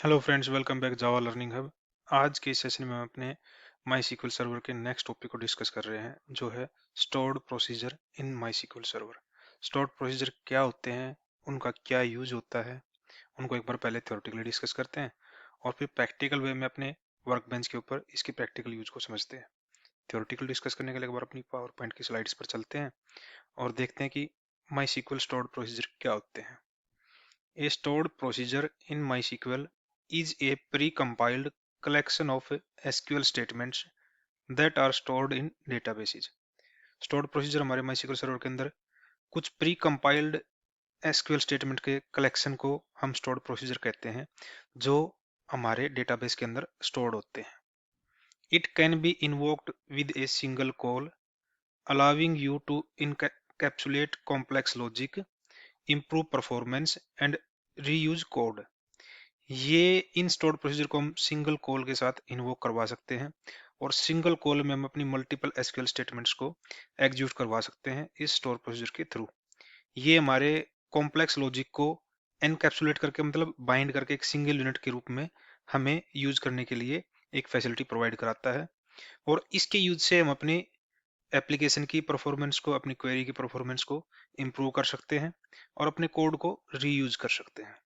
Hello friends, welcome back जावा learning hub. आज के इस सेशन में हम अपने माई सीक्वल सर्वर के नेक्स्ट टॉपिक को डिस्कस कर रहे हैं, जो है स्टोर्ड प्रोसीजर इन माई सीक्वल सर्वर। स्टोर्ड प्रोसीजर क्या होते हैं, उनका क्या यूज होता है, उनको एक बार पहले थ्योरेटिकली डिस्कस करते हैं और फिर प्रैक्टिकल वे में अपने वर्क बेंच के ऊपर इसके प्रैक्टिकल यूज को समझते हैं। थ्योरेटिकल डिस्कस करने के लिए एक बार अपनी पावर पॉइंट की स्लाइड्स पर चलते हैं और देखते हैं कि माई सीक्वल स्टोर्ड प्रोसीजर क्या होते हैं। A stored procedure in MySQL is a pre-compiled collection of SQL statements that are stored in databases. Stored procedure हमारे MySQL सर्वर के अंदर कुछ pre-compiled SQL स्टेटमेंट के कलेक्शन को हम stored procedure कहते हैं, जो हमारे डेटाबेस के अंदर stored होते हैं. It can be invoked with a single call, allowing you to encapsulate complex logic, improve performance and reuse code. ये इन स्टोर्ड प्रोसीजर को हम सिंगल कॉल के साथ इन्वोक करवा सकते हैं और सिंगल कॉल में हम अपनी मल्टीपल एसक्यूएल स्टेटमेंट्स को एग्जीक्यूट करवा सकते हैं इस स्टोर प्रोसीजर के थ्रू। ये हमारे कॉम्प्लेक्स लॉजिक को एनकैप्सुलेट करके, मतलब बाइंड करके एक सिंगल यूनिट के रूप में हमें यूज करने के लिए एक फैसिलिटी प्रोवाइड कराता है और इसके यूज से हम अपनी एप्लीकेशन की परफॉर्मेंस को, अपनी क्वेरी की परफॉर्मेंस को इम्प्रूव कर सकते हैं और अपने कोड को रीयूज कर सकते हैं।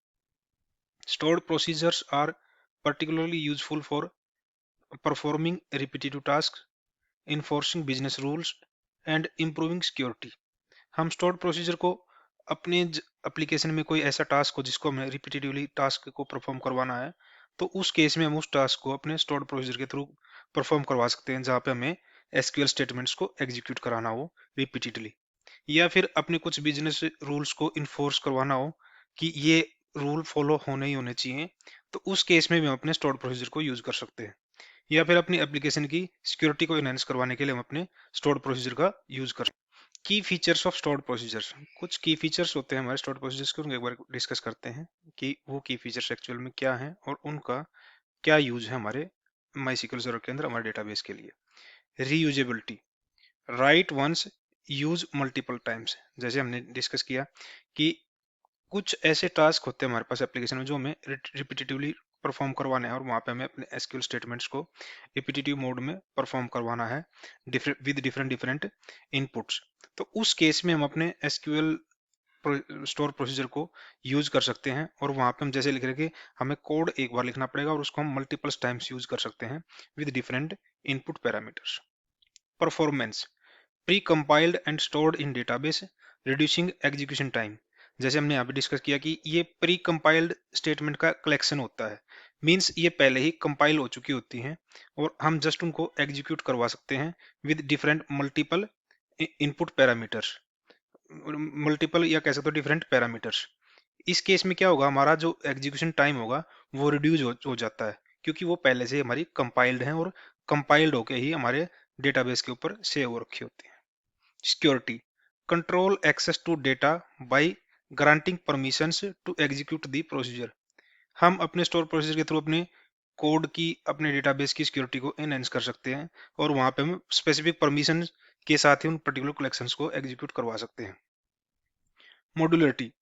Stored procedures are particularly useful for performing repetitive tasks, enforcing business rules, and improving security. हम stored procedure को अपने एप्लीकेशन में कोई ऐसा टास्क हो जिसको हमें रिपीटेटिवली टास्क को परफॉर्म करवाना है, तो उस केस में हम उस टास्क को अपने स्टोर्ड प्रोसीजर के थ्रू परफॉर्म करवा सकते हैं, जहाँ पे हमें एसक्यूएल स्टेटमेंट्स को एग्जीक्यूट कराना हो रिपीटेडली, या फिर अपने कुछ बिजनेस रूल्स को इन्फोर्स करवाना हो कि ये रूल फॉलो होने ही होने चाहिए, तो उस केस में भी हम अपने स्टोर्ड प्रोसीजर को यूज कर सकते हैं। या फिर अपनी एप्लीकेशन की सिक्योरिटी को एनहांस करवाने के लिए हम अपने स्टोर्ड प्रोसीजर का यूज कर। की फीचर्स ऑफ स्टोर्ड प्रोसीजर्स, कुछ की फीचर्स होते हैं हमारे स्टोर्ड प्रोसीजर्स के, उनको एक बार डिस्कस करते हैं कि वो की फीचर्स एक्चुअल में क्या हैं और उनका क्या यूज है हमारे माईसीक्वल सर्वर के अंदर, हमारे डेटाबेस के लिए। Reusability, write once use multiple times. जैसे हमने डिस्कस किया कि कुछ ऐसे टास्क होते हैं हमारे पास एप्लीकेशन में जो हमें रिपीटेटिवली परफॉर्म करवाने हैं और वहां पे हमें अपने एसक्यूएल स्टेटमेंट्स को रिपीटेटिव मोड में परफॉर्म करवाना है विद डिफरेंट डिफरेंट इनपुट्स। तो उस केस में हम अपने एसक्यूएल स्टोर प्रोसीजर को यूज कर सकते हैं और वहां पे हम जैसे लिख रहे हैं कि हमें कोड एक बार लिखना पड़ेगा और उसको हम मल्टीपल टाइम्स यूज कर सकते हैं with different input parameters. Performance, pre-compiled and stored in database, reducing execution time. जैसे हमने यहाँ पे डिस्कस किया कि ये प्री कंपाइल्ड स्टेटमेंट का कलेक्शन होता है, मींस ये पहले ही कंपाइल हो चुकी होती हैं और हम जस्ट उनको एग्जीक्यूट करवा सकते हैं with different multiple input parameters, multiple या कह सकते हो डिफरेंट पैरामीटर्स। इस केस में क्या होगा, हमारा जो एग्जीक्यूशन टाइम होगा वो रिड्यूस हो जाता है, क्योंकि वो पहले से हमारी कंपाइल्ड है और कंपाइल्ड होके ही हमारे डेटाबेस के ऊपर सेव हो रखी होती है। Security, control access to data by granting permissions to execute the procedure। हम अपने स्टोर प्रोसीजर के थ्रू अपने कोड की, अपने डेटाबेस की सिक्योरिटी को एनहेंस कर सकते हैं और वहां पे हम स्पेसिफिक परमिशन के साथ ही उन पर्टिकुलर कलेक्शंस को एग्जीक्यूट करवा सकते हैं। Modularity,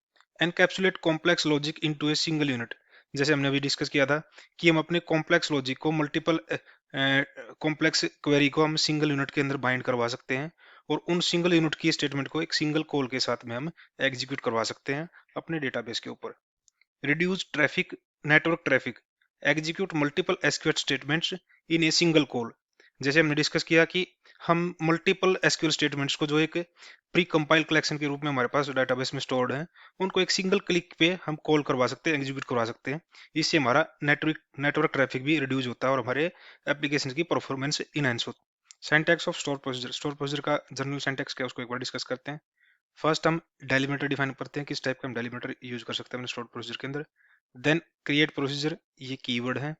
encapsulate complex logic into a single unit. जैसे हमने अभी डिस्कस किया था कि हम अपने कॉम्प्लेक्स लॉजिक को, मल्टीपल कॉम्प्लेक्स क्वेरी को हम सिंगल यूनिट के अंदर बाइंड करवा सकते हैं और उन सिंगल यूनिट की स्टेटमेंट को एक सिंगल कॉल के साथ में हम एग्जीक्यूट करवा सकते हैं अपने डेटाबेस के ऊपर। Reduce traffic, network traffic, execute multiple SQL statements in a single call. जैसे हमने डिस्कस किया कि हम मल्टीपल एसक्यूएल स्टेटमेंट्स को जो एक प्री कंपाइल कलेक्शन के रूप में हमारे पास डेटाबेस में स्टोर्ड है, उनको एक सिंगल क्लिक पे हम कॉल करवा सकते हैं, एग्जीक्यूट करवा सकते हैं। इससे हमारा नेटवर्क ट्रैफिक भी रिड्यूस होता है और हमारे एप्लीकेशन की परफॉर्मेंस इनहेंस होती है। सिंटैक्स ऑफ स्टोर प्रोसीजर का जनरल सिंटैक्स क्या है, उसको एक बार डिस्कस करते हैं। फर्स्ट हम डेलिमिटर डिफाइन करते हैं, किस टाइप का हम डेलिमिटर यूज कर सकते हैं अपने स्टोर प्रोसीजर के अंदर। देन क्रिएट प्रोसीजर, ये कीवर्ड है।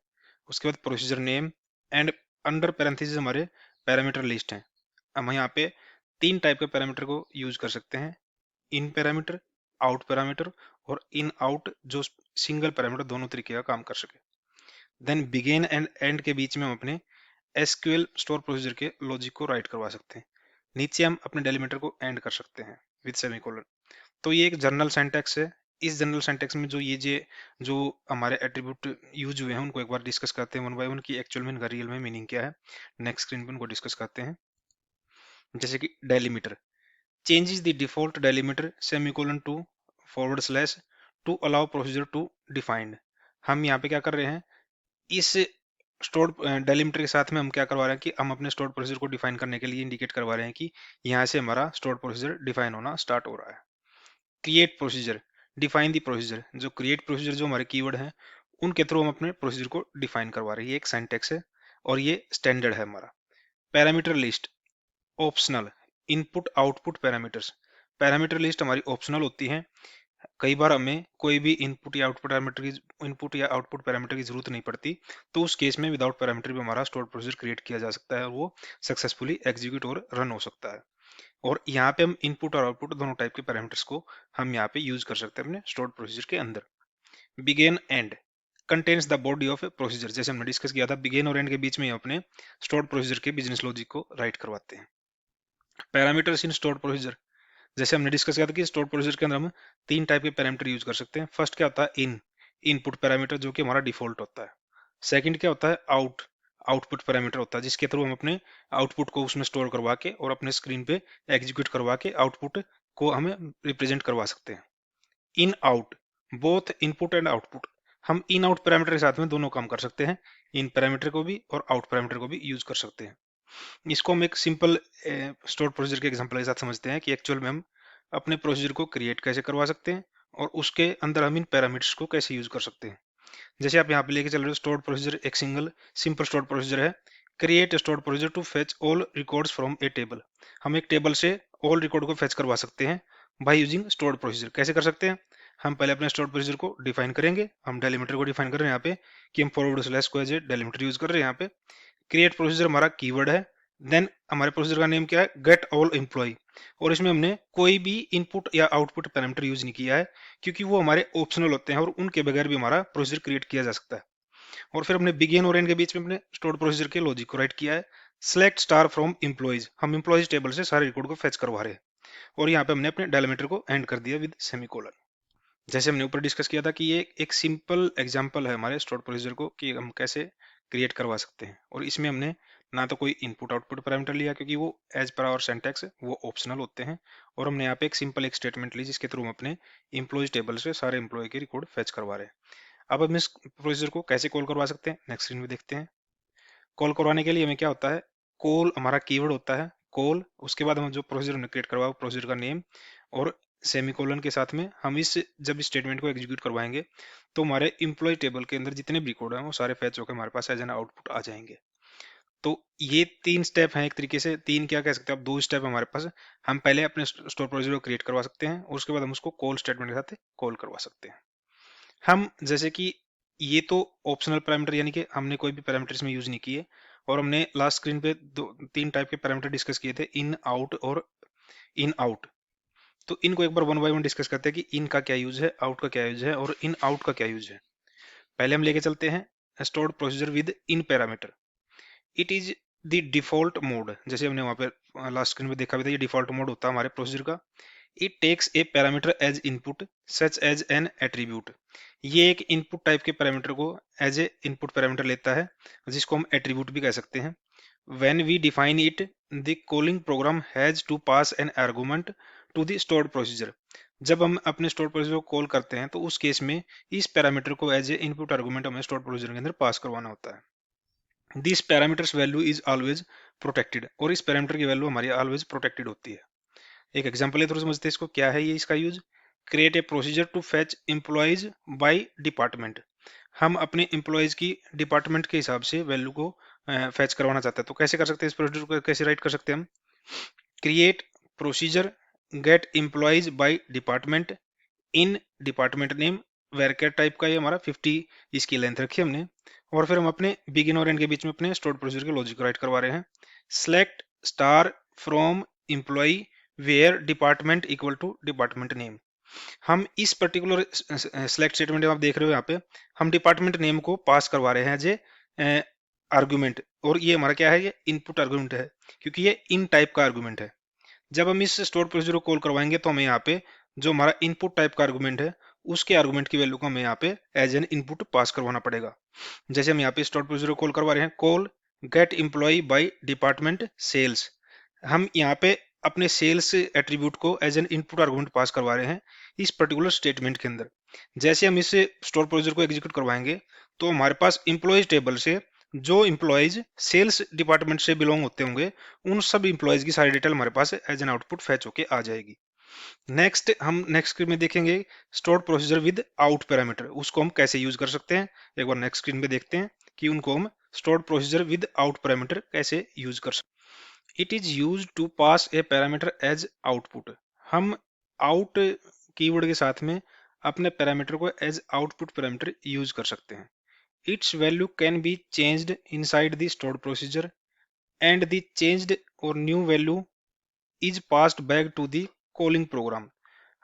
उसके बाद procedure name and under parenthesis हमारे पैरामीटर लिस्ट है। हम यहाँ पे तीन टाइप के पैरामीटर को यूज कर सकते हैं, इन पैरामीटर, आउट पैरामीटर और इन आउट, जो सिंगल पैरामीटर दोनों तरीके का काम कर सके। देन बिगिन एंड एंड के बीच में हम अपने एसक्यूएल स्टोर प्रोसीजर के लॉजिक को राइट करवा सकते हैं। नीचे हम अपने डेलीमीटर को एंड कर सकते हैं विद सेमीकोलन। तो ये एक जनरल सिंटैक्स है, इस जनरल सिंटैक्स में जो हमारे एट्रीब्यूट यूज हुए हैं उनको एक बार डिस्कस करते हैं वन बाय वन की एक्चुअल में इनका रियल में मीनिंग क्या है। नेक्स्ट स्क्रीन पे उनको डिस्कस करते हैं। जैसे कि delimiter changes the default delimiter semicolon to forward slash to allow procedure to defined। हम यहाँ पे क्या कर रहे हैं, इस स्टोर्ड डेलिमिटर के साथ में हम क्या करवा रहे हैं कि हम अपने स्टोर्ड प्रोसीजर को डिफाइन करने के लिए इंडिकेट करवा रहे हैं कि यहाँ से हमारा स्टोर्ड प्रोसीजर डिफाइन होना स्टार्ट हो रहा है। Create procedure define the procedure, जो क्रिएट प्रोसीजर जो हमारे कीवर्ड हैं उनके थ्रू हम अपने प्रोसीजर को डिफाइन करवा रहे हैं। ये एक सिंटैक्स है और ये स्टैंडर्ड है हमारा। Parameter list optional input output parameters, parameter list हमारी ऑप्शनल होती है। कई बार हमें कोई भी इनपुट या आउटपुट पैरामीटर की जरूरत नहीं पड़ती, तो उस केस में विदाउट पैरामीटर भी हमारा स्टोर प्रोसीजर क्रिएट किया जा सकता है और वो सक्सेसफुली एग्जीक्यूट और रन हो सकता है। और यहाँ पे हम इनपुट और आउटपुट दोनों टाइप के पैरामीटर्स को हम यहाँ पे यूज कर सकते हैं अपने स्टोर्ड प्रोसीजर के अंदर। Begin and contains the body of a procedure, जैसे हमने डिस्कस किया था बिगेन और एंड के बीच में हम अपने स्टोर्ड प्रोसीजर के बिजनेस लॉजिक को राइट करवाते हैं। पैरामीटर्स इन स्टोर्ड प्रोसीजर, जैसे हमने डिस्कस किया था कि स्टोर्ड प्रोसीजर के अंदर हम तीन टाइप के पैरामीटर यूज कर सकते हैं। फर्स्ट क्या होता है इनपुट पैरामीटर, जो कि हमारा डिफॉल्ट होता है। सेकंड क्या होता है आउटपुट पैरामीटर होता है, जिसके थ्रू हम अपने आउटपुट को उसमें स्टोर करवा के और अपने स्क्रीन पे एग्जीक्यूट करवा के आउटपुट को हमें रिप्रेजेंट करवा सकते हैं। In out both input and output, हम इन आउट पैरामीटर के साथ में दोनों काम कर सकते हैं, इन पैरामीटर को भी और आउट पैरामीटर को भी यूज कर सकते हैं। इसको हम एक सिंपल स्टोर प्रोसीजर के एग्जांपल के साथ समझते हैं कि एक्चुअल में हम अपने प्रोसीजर को क्रिएट कैसे करवा सकते हैं और उसके अंदर हम इन पैरामीटर्स को कैसे यूज कर सकते हैं। जैसे आप यहाँ पे लेके चल रहे हो, स्टोर्ड प्रोसीजर एक सिंपल स्टोर्ड प्रोसीजर है। Create stored procedure to fetch all records from a table, हम एक टेबल से ऑल रिकॉर्ड को फेच करवा सकते हैं बाय यूजिंग स्टोर्ड प्रोसीजर। कैसे कर सकते हैं, हम पहले अपने स्टोर्ड प्रोसीजर को डिफाइन करेंगे। हम डेलीमीटर को डिफाइन कर रहे हैं यहाँ पे कि हम फॉरवर्ड स्लैश को एज ए डेलीमीटर यूज कर रहे हैं यहाँ पे। क्रिएट प्रोसीजर हमारा कीवर्ड है। देन हमारे प्रोसीजर का नेम क्या है, गेट ऑल एम्प्लॉय, और इसमें हमने कोई भी इनपुट या आउटपुट पैरामीटर यूज नहीं किया है, क्योंकि वो हमारे ऑप्शनल होते हैं और उनके बगैर भी हमारा प्रोसीजर क्रिएट किया जा सकता है। और फिर हमने बिगिन और एंड के बीच में अपने स्टोर्ड प्रोसीजर के लॉजिक को राइट किया है। सेलेक्ट स्टार फ्रॉम एम्प्लॉयज, हम एम्प्लॉयज टेबल से सारे रिकॉर्ड को फेच करवा रहे हैं और यहाँ पे हमने अपने डेलीमीटर को एंड कर दिया विद सेमीकोलन। जैसे हमने ऊपर डिस्कस किया था कि ये एक सिंपल एग्जांपल है हमारे स्टोर्ड प्रोसीजर को कि हम कैसे क्रिएट करवा सकते हैं। और इसमें हमने ना तो कोई इनपुट आउटपुट पैरामीटर लिया, क्योंकि वो एज पर आवर सिंटैक्स वो ऑप्शनल होते हैं, और हमने यहाँ पे एक सिंपल एक स्टेटमेंट ली जिसके थ्रू हम अपने एम्प्लॉयज टेबल से सारे एम्प्लॉय के रिकॉर्ड फेच करवा रहे हैं। अब हम इस प्रोसीजर को कैसे कॉल करवा सकते हैं, नेक्स्ट स्क्रीन में देखते हैं। कॉल करवाने के लिए हमें क्या होता है, कॉल हमारा कीवर्ड होता है कॉल, उसके बाद हम जो प्रोसीजर हमने क्रिएट करवाया प्रोसीजर का नेम और सेमीकोलन के साथ में हम जब इस स्टेटमेंट को एग्जीक्यूट करवाएंगे तो हमारे एम्प्लॉय टेबल के अंदर जितने भी रिकॉर्ड हैं वो सारे फैच होकर हमारे पास एज एन आउटपुट आ जाएंगे। तो ये तीन स्टेप हैं, एक तरीके से तीन क्या कह सकते हैं आप, दो स्टेप हमारे पास। हम पहले अपने स्टोर प्रोसीजर को क्रिएट करवा सकते हैं और उसके बाद हम उसको कॉल स्टेटमेंट के साथ कॉल करवा सकते हैं। हम जैसे कि ये तो ऑप्शनल पैरामीटर, यानी कि हमने कोई भी पैरामीटर इसमें यूज नहीं किए, और हमने लास्ट स्क्रीन पे तीन टाइप के पैरामीटर डिस्कस किए थे, इन आउट और इन आउट। तो इनको एक बार वन बाय वन डिस्कस करते हैं कि इन का क्या यूज है, आउट का क्या यूज है और इन आउट का क्या यूज है। पहले हम लेके चलते हैं stored procedure with in parameter. It is the default mode, जैसे हमने वहां पे लास्ट स्क्रीन में देखा भी था, ये डिफॉल्ट मोड होता है हमारे प्रोसीजर का। It takes a parameter as input such as an attribute, ये एक इनपुट टाइप के पैरामीटर को एज ए इनपुट पैरामीटर लेता है, जिसको हम एट्रीब्यूट भी कह सकते हैं। When we define it the calling program has to pass an argument to the stored procedure, जब हम अपने स्टोर्ड प्रोसीजर को कॉल करते हैं तो उस केस में इस पैरामीटर को एज ए इनपुट आर्गुमेंट हमें स्टोर्ड प्रोसीजर के अंदर पास करवाना होता है। This parameters value is always protected, और इस पैरामीटर की वैल्यू हमारी ऑलवेज प्रोटेक्टेड होती है। एक एग्जांपल है, थोड़ा समझते हैं इसको, क्या है ये इसका use. Create a procedure to fetch employees by department, हम अपने एम्प्लॉयज की डिपार्टमेंट के हिसाब से वैल्यू को फेच करवाना चाहते हैं। तो कैसे कर सकते हैं, इस प्रोसीजर को कैसे राइट कर सकते हैं हम। Create procedure get employees by department in department name, वेरकेट टाइप का ये हमारा 50 इसकी लेंथ रखी हमने, और फिर हम अपने बिगिन और एंड के बीच में अपने स्टोर्ड प्रोसीजर के लॉजिक राइट करवा रहे हैं। Select star from employee where department equal to department name, हम इस पर्टिकुलर सेलेक्ट स्टेटमेंट आप देख रहे हो यहाँ पे हम डिपार्टमेंट नेम को पास करवा रहे हैं जे आर्गुमेंट, और ये हमारा क्या है, ये इनपुट आर्गुमेंट है क्योंकि ये इन टाइप का आर्गुमेंट है। जब हम इस स्टोर प्रोसीजर को कॉल करवाएंगे तो हमें यहाँ पे जो हमारा इनपुट टाइप का आर्गुमेंट है उसके आर्गुमेंट की वैल्यू को हमें यहाँ पे एज एन इनपुट पास करवाना पड़ेगा। जैसे हम यहाँ पे स्टोर प्रोसीजर कॉल करवा रहे हैं, call get employee by department sales. हम यहाँ पे अपने सेल्स एट्रीब्यूट को as an input argument pass करवा रहे हैं इस पर्टिकुलर स्टेटमेंट के अंदर। जैसे हम इस स्टोर प्रोसीजर को एग्जीक्यूट करवाएंगे तो हमारे पास इंप्लॉयज टेबल से जो इंप्लॉयज सेल्स डिपार्टमेंट से बिलोंग होते होंगे उन सब इंप्लॉयज की सारी डिटेल हमारे पास एज एन आउटपुट फैच होके आ जाएगी। नेक्स्ट हम नेक्स्ट स्क्रीन में देखेंगे stored procedure with out parameter, उसको हम कैसे यूज कर सकते हैं। एक बार नेक्स्ट स्क्रीन पे देखते हैं कि उनको हम stored procedure with out parameter कैसे यूज कर सकते हैं। It is use to pass a parameter as output. हम आउट कीवर्ड के साथ में अपने पैरामीटर को एज आउटपुट पैरामीटर यूज कर सकते हैं। Its value can be changed inside the stored procedure and the changed और new value is passed back to the calling program.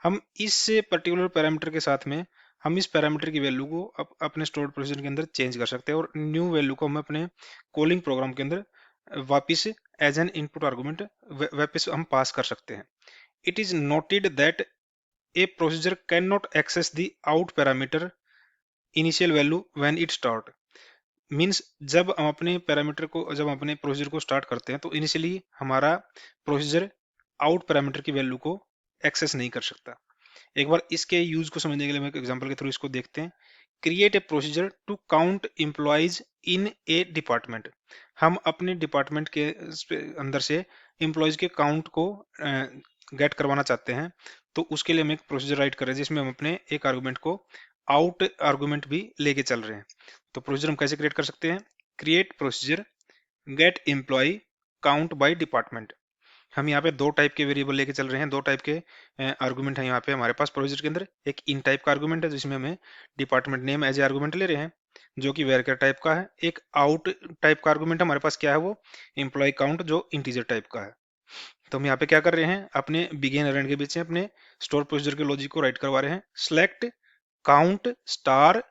हम इस पर्टिकुलर पैरामीटर के साथ में हम इस पैरामीटर की वैल्यू को अपने स्टोर्ड प्रोसीजर के अंदर चेंज कर सकते हैं और न्यू वैल्यू को हम अपने कॉलिंग प्रोग्राम के अंदर वापस एज एन इनपुट आर्गुमेंट वापस हम पास कर सकते हैं। It is noted that a procedure can not access the out parameter initial value when it start. Means जब हम अपने पैरामीटर को जब हम अपने प्रोसीजर को स्टार्ट करते हैं तो इनिशियली हमारा प्रोसीजर आउट पैरामीटर की वैल्यू को एक्सेस नहीं कर सकता। एक बार इसके यूज को समझने के लिए हम एक एग्जांपल के थ्रू इसको देखते हैं। Create a procedure to count employees in a department. हम अपने डिपार्टमेंट के अंदर से एम्प्लॉयज के काउंट को गेट करवाना चाहते हैं, तो उसके लिए हम एक प्रोसीजर राइट कर रहे हैं जिसमें हम अपने एक आर्गुमेंट को आउट आर्गुमेंट भी लेके चल रहे हैं। तो प्रोसीजर हम कैसे क्रिएट कर सकते हैं, create procedure get employee count by department. हम यहाँ पे दो टाइप के वेरिएबल लेके चल रहे हैं, दो टाइप के आर्गुमेंट है यहाँ पे हमारे पास प्रोसीजर के अंदर। एक इन टाइप का आर्गुमेंट है जिसमें हमें department name as a argument ले रहे हैं जो कि वेरकर टाइप का है। एक आउट टाइप का आर्गुमेंट हमारे पास क्या है, वो एम्प्लॉय काउंट जो इंटीजर टाइप का है। तो हम यहाँ पे क्या कर रहे हैं, अपने बिगिन और एंड के बीच में अपने स्टोर प्रोसीजर के लॉजिक को राइट करवा रहे हैं। Select count star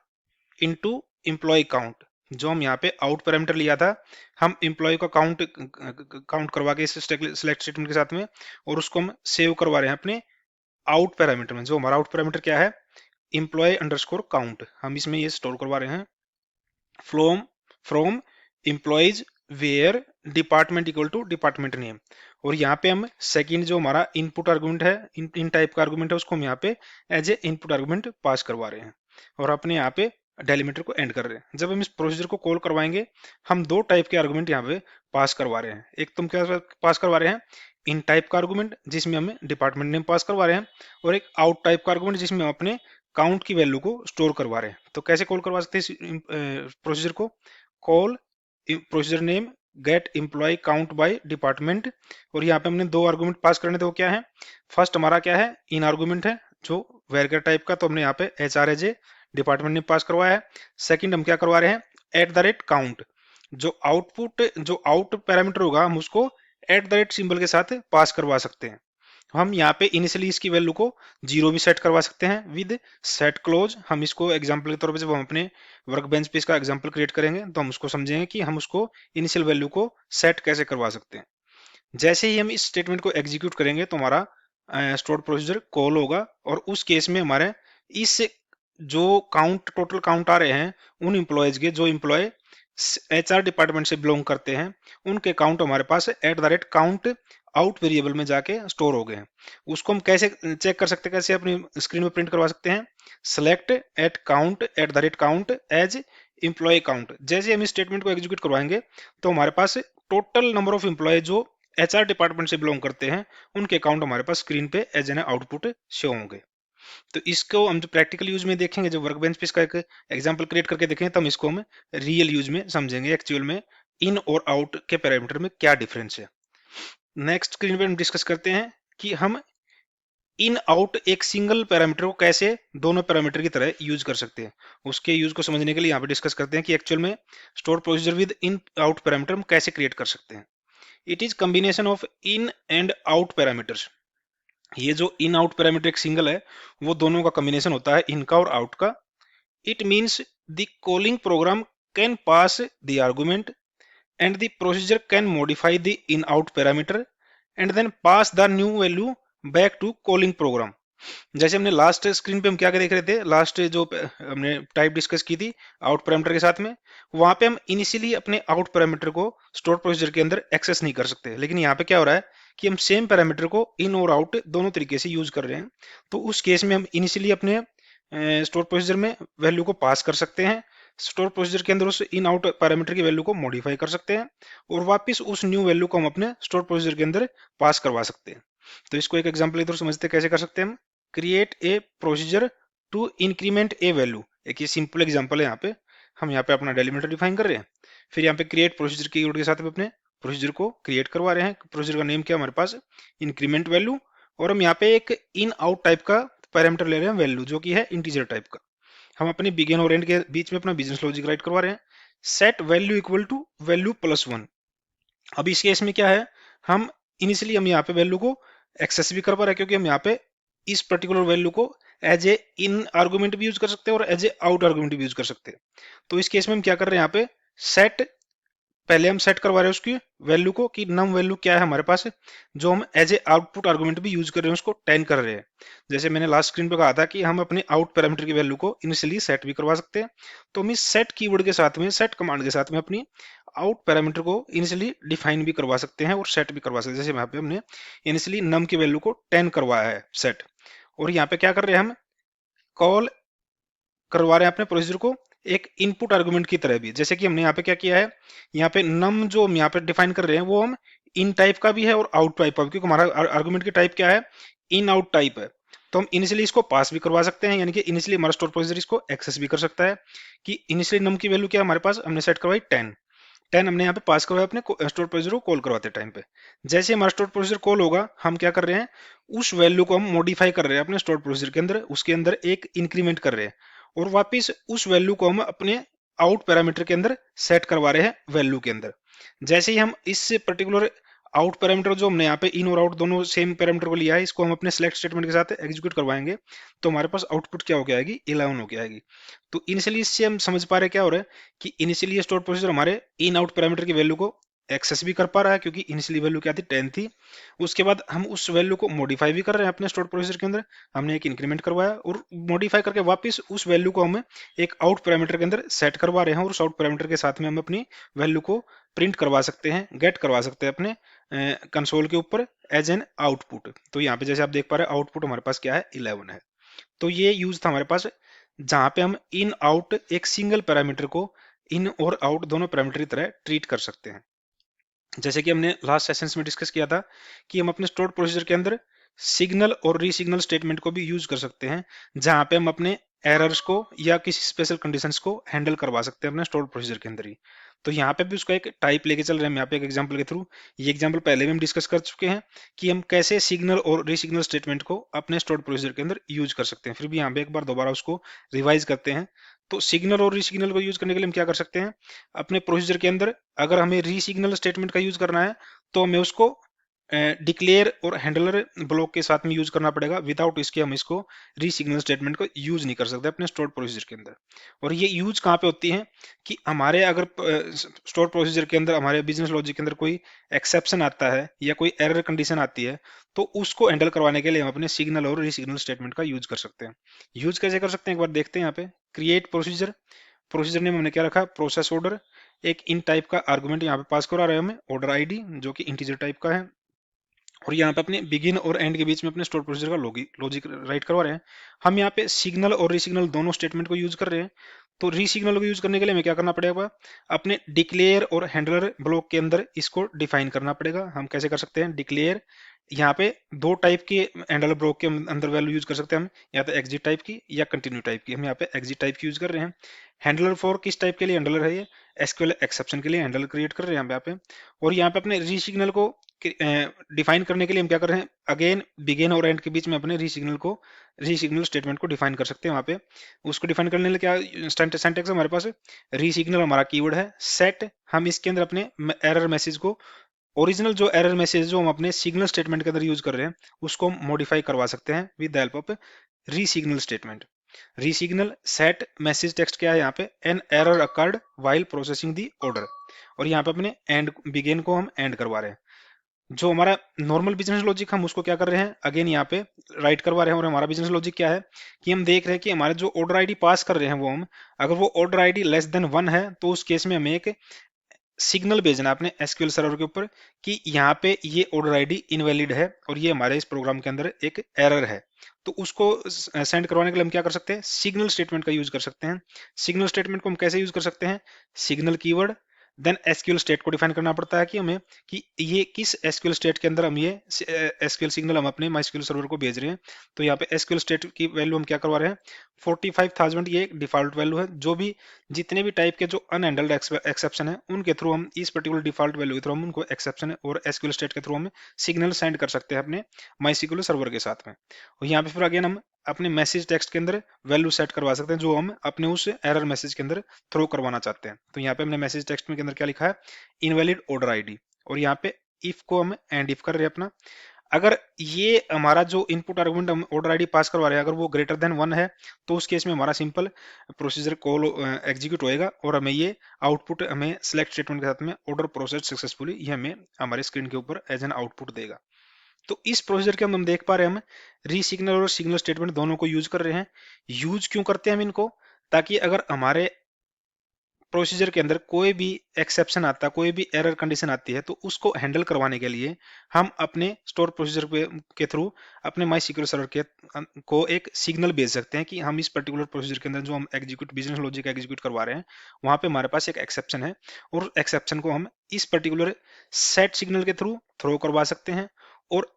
into employee count. जो हम यहाँ पे आउट पैरामीटर लिया था, हम एम्प्लॉय का काउंट करवा के इस सिलेक्ट स्टेटमेंट के साथ में, और उसको हम सेव करवा रहे हैं अपने आउट पैरामीटर में। जो हमारा आउट पैरामीटर क्या है, एम्प्लॉय अंडरस्कोर काउंट, हम इसमें ये स्टोर करवा रहे हैं। From employees where department equal to department name. और यहाँ पे हम सेकंड जो हमारा इनपुट आर्गुमेंट है, इन टाइप का आर्गुमेंट है, उसको हम यहाँ पे as a input argument pass करवा रहे हैं और अपने यहाँ पे डेलीमीटर को एंड कर रहे हैं। जब हम इस प्रोसीजर को कॉल करवाएंगे, हम दो टाइप के आर्गुमेंट यहाँ पे पास करवा रहे हैं। एक तुम क्या पास करवा रहे हैं, इन टाइप का आर्गुमेंट जिसमें हमें डिपार्टमेंट नेम पास करवा रहे हैं, और एक आउट टाइप का आर्गुमेंट जिसमें हम अपने काउंट की वैल्यू को स्टोर करवा रहे हैं। तो कैसे कॉल करवा सकते हैं इस प्रोसीजर को, call procedure name get employee count by department, और यहाँ पे हमने दो आर्गुमेंट पास करने, तो क्या है, फर्स्ट हमारा क्या है, इन आर्गुमेंट है जो वेरकर टाइप का, तो हमने यहाँ पे HRAJ डिपार्टमेंट ने पास करवाया है। सेकंड हम क्या करवा रहे हैं, @काउंट, जो आउट पैरामीटर होगा हम उसको @ सिंबल के साथ पास करवा सकते हैं। हम यहाँ पे इनिशियली इसकी वैल्यू को 0 भी सेट करवा सकते हैं विद सेट क्लोज। हम इसको एग्जांपल के तौर पे जब हम अपने वर्क बेंच पे इसका एग्जांपल क्रिएट करेंगे तो हम उसको समझेंगे कि हम उसको इनिशियल वैल्यू को सेट कैसे करवा सकते हैं। जैसे ही हम इस स्टेटमेंट को एग्जीक्यूट करेंगे तो हमारा स्टोर्ड प्रोसीजर कॉल होगा, और उस केस में हमारे इस जो टोटल काउंट आ रहे हैं उन एम्प्लॉयज के, जो एम्प्लॉय HR डिपार्टमेंट से बिलोंग करते हैं, उनके काउंट हमारे पास @काउंट आउट वेरिएबल में जाके स्टोर हो गए हैं। उसको हम कैसे चेक कर सकते हैं, कैसे अपनी स्क्रीन में प्रिंट करवा सकते हैं, select @count as employee count. जैसे हम इस स्टेटमेंट को एग्जीक्यूट करवाएंगे तो हमारे पास टोटल नंबर ऑफ एम्प्लॉय जो HR डिपार्टमेंट से बिलोंग करते हैं उनके काउंट हमारे पास स्क्रीन पे एज एन आउटपुट शो होंगे। तो इसको हम जो प्रैक्टिकल यूज में देखेंगे, जो वर्क बेंच पे इसका एक एग्जांपल क्रिएट करके देखेंगे, तो हम इसको हम रियल यूज में समझेंगे, एक्चुअल में इन और आउट के पैरामीटर में क्या डिफरेंस है। नेक्स्ट स्क्रीन पे हम डिस्कस करते हैं कि हम इन आउट एक सिंगल पैरामीटर को कैसे दोनों पैरामीटर की तरह यूज कर सकते हैं। उसके यूज को समझने के लिए यहाँ पे डिस्कस करते हैं कि एक्चुअल में store procedure with in out parameter हम कैसे क्रिएट कर सकते हैं। It is combination of in and out parameters. ये जो इन आउट पैरामीटर एक सिंगल है, वो दोनों का कॉम्बिनेशन होता है, इनका और आउट का। It means the calling programme can pass the argument and the procedure can modify the in out parameter and then pass the new value back to calling program। जैसे हमने लास्ट स्क्रीन पे हम क्या देख रहे थे, last जो हमने टाइप डिस्कस की थी आउट पैरामीटर के साथ में, वहां पे हम इनिशियली अपने आउट पैरामीटर को स्टोर प्रोसीजर के अंदर एक्सेस नहीं कर सकते। लेकिन यहाँ पे क्या हो रहा है कि हम सेम पैरामीटर को इन और आउट दोनों तरीके से यूज कर रहे हैं। तो उस केस में हम इनिशियली अपने स्टोर प्रोसीजर में वैल्यू को पास कर सकते हैं, स्टोर प्रोसीजर के अंदर उस इन आउट पैरामीटर की वैल्यू को मॉडिफाई कर सकते हैं, और वापस उस न्यू वैल्यू को हम अपने स्टोर प्रोसीजर के अंदर पास करवा सकते हैं। तो इसको एक एग्जांपल के थ्रू समझते हैं कैसे कर सकते हैं हम। Create a procedure to increment a value, एक ये सिंपल एग्जांपल है। यहाँ पे हम यहाँ पे अपना डेलीमीटर डिफाइन कर रहे हैं, फिर यहाँ पे क्रिएट प्रोसीजर की कीवर्ड के साथ में अपने प्रोसीजर को क्रिएट करवा रहे हैं। प्रोसीजर का नेम क्या हमारे पास, इंक्रीमेंट वैल्यू, और हम यहाँ पे एक इन आउट टाइप का पैरामीटर ले रहे हैं वैल्यू, जो कि है इंटीजर टाइप का। हम अपने बिगिन और एंड के बीच में अपना बिजनेस लॉजिक राइट करवा रहे हैं। Set value equal to value plus 1। अब इस केस में क्या है, हम इनिशियली हम यहाँ पे वैल्यू को एक्सेस भी कर पा रहे हैं, क्योंकि हम यहाँ पे इस पर्टिकुलर वैल्यू को एज ए इन आर्गुमेंट भी यूज कर सकते हैं और एज ए आउट आर्गुमेंट भी यूज कर सकते हैं। तो इस केस में हम क्या कर रहे हैं, यहाँ पे सेट, पहले हम सेट करवा रहे हैं उसकी वैल्यू को कि नम वैल्यू क्या है हमारे पास, जो हम एज ए आउटपुट आर्गुमेंट भी यूज कर रहे हैं, उसको 10 कर रहे हैं। जैसे मैंने लास्ट स्क्रीन पे कहा था कि हम अपने आउट पैरामीटर की वैल्यू को इनिशियली सेट भी करवा सकते हैं। तो हम इस सेट कीवर्ड के साथ में, सेट कमांड के साथ में अपनी आउट पैरामीटर को इनिशियली डिफाइन भी करवा सकते हैं और सेट भी करवा सकते हैं। जैसे यहाँ पे हमने इनिशियली नम की वैल्यू को 10 करवाया है सेट, और यहाँ पे क्या कर रहे हैं, हम कॉल करवा रहे हैं अपने प्रोसीजर को एक इनपुट आर्गुमेंट की तरह भी। जैसे कि हमने यहाँ पे क्या किया है, यहाँ पे नम जो हम यहाँ पे डिफाइन कर रहे हैं वो हम इन टाइप का भी है और आउट टाइप का भी, क्योंकि हमारा आर्गुमेंट की टाइप क्या है, इन आउट टाइप है। तो हम इनिशियली इसको पास भी करवा सकते हैं, यानी कि इनिशियली हमारा स्टोर प्रोसीजर इसको एक्सेस भी कर सकता है कि इनिशियली नम की वैल्यू क्या हमारे पास हमने सेट करवाई 10। 10 हमने यहाँ पे पास करवाया अपने स्टोर प्रोसीजर को कॉल करवाते टाइम पे। जैसे हमारा स्टोर प्रोसीजर कॉल होगा, हम क्या कर रहे हैं, उस वैल्यू को हम मॉडिफाई कर रहे हैं अपने स्टोर प्रोसीजर के अंदर, उसके अंदर एक इंक्रीमेंट कर रहे हैं, और वापिस उस वैल्यू को हम अपने आउट पैरामीटर के अंदर सेट करवा रहे हैं वैल्यू के अंदर। जैसे ही हम इस पर्टिकुलर आउट पैरामीटर जो हमने यहाँ पे इन और आउट दोनों सेम पैरामीटर को लिया है, इसको हम अपने सेलेक्ट स्टेटमेंट के साथ एग्जीक्यूट करवाएंगे, तो हमारे पास आउटपुट क्या हो गया आएगी, 11 हो गया आएगी। तो इनिशियली इससे हम समझ पा रहे हैं क्या हो रहा है कि इनिशियली स्टोर प्रोसीजर हमारे इन आउट पैरामीटर की वैल्यू को एक्सेस भी कर पा रहा है, क्योंकि इनिशियली वैल्यू क्या थी, 10 थी। उसके बाद हम उस वैल्यू को मॉडिफाई भी कर रहे हैं अपने स्टोर प्रोसीजर के अंदर, हमने एक इंक्रीमेंट करवाया और मॉडिफाई करके वापस उस वैल्यू को हम एक आउट पैरामीटर के अंदर सेट करवा रहे हैं, और उस आउट पैरामीटर के साथ में हम अपनी वैल्यू को प्रिंट करवा सकते हैं, गेट करवा सकते हैं अपने कंसोल के ऊपर एज एन आउटपुट। तो यहाँ पे जैसे आप देख पा रहे हैं आउटपुट हमारे पास क्या है, 11 है। तो ये यूज था हमारे पास, जहां पे हम इन आउट एक सिंगल पैरामीटर को इन और आउट दोनों पैरामीटर की तरह ट्रीट कर सकते हैं। जैसे कि हमने लास्ट सेशंस में डिस्कस किया था कि हम अपने स्टोर्ड प्रोसीजर के अंदर सिग्नल और रीसिग्नल स्टेटमेंट को भी यूज कर सकते हैं, जहां पे हम अपने एरर्स को या किसी स्पेशल कंडीशंस को हैंडल करवा सकते हैं अपने स्टोर्ड प्रोसीजर के अंदर ही। तो यहाँ पे भी उसका एक टाइप लेके चल रहे हैं, यहाँ पे एक एग्जांपल के थ्रू। ये एग्जांपल पहले भी हम डिस्कस कर चुके हैं कि हम कैसे सिग्नल और रीसिग्नल स्टेटमेंट को अपने स्टोर्ड प्रोसीजर के अंदर यूज कर सकते हैं। फिर भी यहाँ पे एक बार दोबारा उसको रिवाइज करते हैं। तो सिग्नल और रीसिग्नल को यूज करने के लिए हम क्या कर सकते हैं, अपने प्रोसीजर के अंदर अगर हमें रीसिग्नल स्टेटमेंट का यूज करना है, तो हमें उसको डिक्लेयर और हैंडलर ब्लॉक के साथ में यूज करना पड़ेगा। विदाउट इसके हम इसको रीसिग्नल स्टेटमेंट को यूज नहीं कर सकते अपने स्टोर प्रोसीजर के अंदर। और ये यूज कहाँ पे होती है कि हमारे अगर स्टोर प्रोसीजर के अंदर हमारे बिजनेस लॉजिक के अंदर कोई एक्सेप्शन आता है या कोई एरर कंडीशन आती है, तो उसको हैंडल करवाने के लिए हम अपने सिग्नल और रीसिग्नल स्टेटमेंट का यूज कर सकते हैं। यूज कैसे कर सकते हैं, एक बार देखते हैं। यहाँ पे क्रिएट प्रोसीजर, प्रोसीजर नेम हमने क्या रखा, प्रोसेस ऑर्डर। एक इन टाइप का आर्गुमेंट यहाँ पे पास करा रहे हैं हमें, ऑर्डर आईडी जो कि इंटीजर टाइप का है, और यहाँ पे अपने बिगिन और एंड के बीच में अपने स्टोर प्रोसीजर का लॉजिक राइट करवा रहे हैं। हम यहाँ पे सिग्नल और रीसिग्नल दोनों स्टेटमेंट को यूज कर रहे हैं। तो रीसिग्नल को यूज करने के लिए हमें क्या करना पड़ेगा, अपने डिक्लेयर और हैंडलर ब्लॉक के अंदर इसको डिफाइन करना पड़ेगा। हम कैसे कर सकते हैं, डिक्लेयर, यहाँ पे दो टाइप के हैंडलर ब्लॉक के अंदर वैल्यू यूज कर सकते हैं हम, या तो एग्जिट टाइप की या कंटिन्यू टाइप की। हम यहाँ पे एग्जिट टाइप की यूज कर रहे हैं। हैंडलर फॉर किस टाइप के लिए हैंडलर है, ये एसक्यूएल एक्सेप्शन के लिए हैंडलर क्रिएट कर रहे हैं यहाँ पे। और यहाँ पे अपने रीसिग्नल को डिफाइन करने के लिए हम क्या कर रहे हैं, अगेन बिगिन और एंड के बीच में अपने रीसिग्नल स्टेटमेंट को डिफाइन कर सकते हैं। वहाँ पे उसको डिफाइन करने के लिए क्या सिंटैक्स हमारे पास, रीसिग्नल हमारा कीवर्ड है, सेट, हम इसके अंदर अपने एरर मैसेज को, ओरिजिनल जो एरर मैसेज जो हम अपने सिग्नल स्टेटमेंट के अंदर यूज कर रहे हैं, उसको हम मॉडिफाई करवा सकते हैं with the help of resignal statement. Resignal set message text क्या है, यहाँ पे an error occurred while processing the order, और यहाँ पे अपने एंड बिगिन को हम एंड करवा रहे हैं। जो हमारा नॉर्मल बिजनेस लॉजिक हम उसको क्या कर रहे हैं, अगेन यहाँ पे राइट करवा रहे हैं। और हमारा बिजनेस लॉजिक क्या है कि हम देख रहे हैं कि हमारे जो ऑर्डर आईडी पास कर रहे हैं वो हम, अगर वो ऑर्डर आईडी लेस देन 1 है तो उस केस में हमें एक सिग्नल भेजना है अपने एसक्यूएल सर्वर के ऊपर कि यहाँ पे ये ऑर्डर आईडी इनवैलिड है और ये हमारे इस प्रोग्राम के अंदर एक एरर है। तो उसको सेंड करवाने के लिए हम क्या कर सकते हैं, सिग्नल स्टेटमेंट का यूज कर सकते हैं। सिग्नल स्टेटमेंट को हम कैसे यूज कर सकते हैं, signal keyword then SQL state को डिफाइन करना पड़ता है कि हमें कि ये किस एसक्यूएल स्टेट के अंदर हम ये एसक्यूएल सिग्नल हम अपने माइस्क्यूएल सर्वर को भेज रहे हैं। तो यहाँ पे एसक्यूएल स्टेट की वैल्यू हम क्या करवा रहे हैं, 45,000 ये एक डिफॉल्ट वैल्यू है। जो भी जितने भी टाइप के जो अनहैंडल्ड एक्सेप्शन है उनके थ्रू हम इस पर्टिकुलर डिफॉल्ट वैल्यू के थ्रू हम उनको एक्सेप्शन और एसक्यूएल स्टेट के थ्रू हम सिग्नल सेंड कर सकते हैं अपने माइस्क्यूएल सर्वर के साथ में। और यहाँ पे फिर अगेन हम अपने मैसेज टेक्स्ट के अंदर वैल्यू सेट करवा सकते हैं जो हम अपने उस एरर मैसेज के अंदर थ्रो करवाना चाहते हैं। तो यहाँ पे हमने मैसेज टेक्स्ट में के अंदर क्या लिखा है, इनवैलिड ऑर्डर आईडी, और यहाँ पे इफ को हम एंड इफ कर रहे हैं अपना। अगर ये हमारा जो इनपुट आर्गुमेंट हम ऑर्डर आईडी पास करवा रहे हैं अगर वो ग्रेटर देन 1 है तो उस केस में हमारा सिंपल प्रोसीजर कॉल एग्जीक्यूट होएगा और हमें ये आउटपुट हमें सिलेक्ट स्टेटमेंट के साथ में ऑर्डर प्रोसेस सक्सेसफुली ये हमें हमारे स्क्रीन के ऊपर एज एन आउटपुट देगा। तो इस प्रोसीजर के हम देख पा रहे हैं हम री सिग्नल और सिग्नल स्टेटमेंट दोनों को यूज कर रहे हैं। यूज क्यों करते हैं हम इनको, ताकि अगर हमारे प्रोसीजर के अंदर कोई भी एक्सेप्शन आता है, कोई भी एरर कंडीशन आती है तो उसको हैंडल करवाने के लिए हम अपने स्टोर प्रोसीजर के थ्रू अपने माई सिक्योर सर्वर के को एक सिग्नल भेज सकते हैं कि हम इस पर्टिकुलर प्रोसीजर के अंदर जो हम एग्जीक्यूट बिजनेस लॉजिक एग्जीक्यूट करवा रहे हैं वहां पे हमारे पास एक एक्सेप्शन है और एक्सेप्शन को हम इस पर्टिकुलर सेट सिग्नल के थ्रू थ्रो करवा सकते हैं और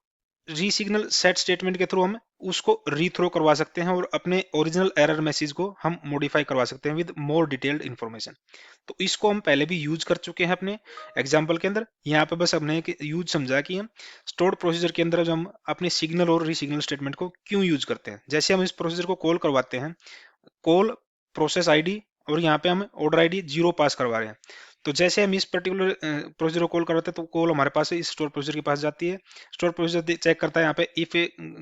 री सिग्नल सेट स्टेटमेंट के थ्रू हम उसको रीथ्रो करवा सकते हैं और अपने ओरिजिनल एरर मैसेज को हम मॉडिफाई करवा सकते हैं विद मोर डिटेल्ड इन्फॉर्मेशन। तो इसको हम पहले भी यूज कर चुके हैं अपने एग्जांपल के अंदर। यहाँ पे बस हमने एक यूज समझा कि हम स्टोर्ड प्रोसीजर के अंदर जो हम अपने सिग्नल और री सिग्नल स्टेटमेंट को क्यों यूज करते हैं। जैसे हम इस प्रोसीजर को कॉल करवाते हैं, कॉल प्रोसेस आईडी और यहाँ पे हम ऑर्डर आईडी 0 पास करवा रहे हैं। तो जैसे हम इस पर्टिकुलर प्रोसीजर को कॉल करवाते हैं तो कॉल हमारे पास इस स्टोर प्रोसीजर के पास जाती है। स्टोर प्रोसीजर चेक करता है, यहाँ पे इफ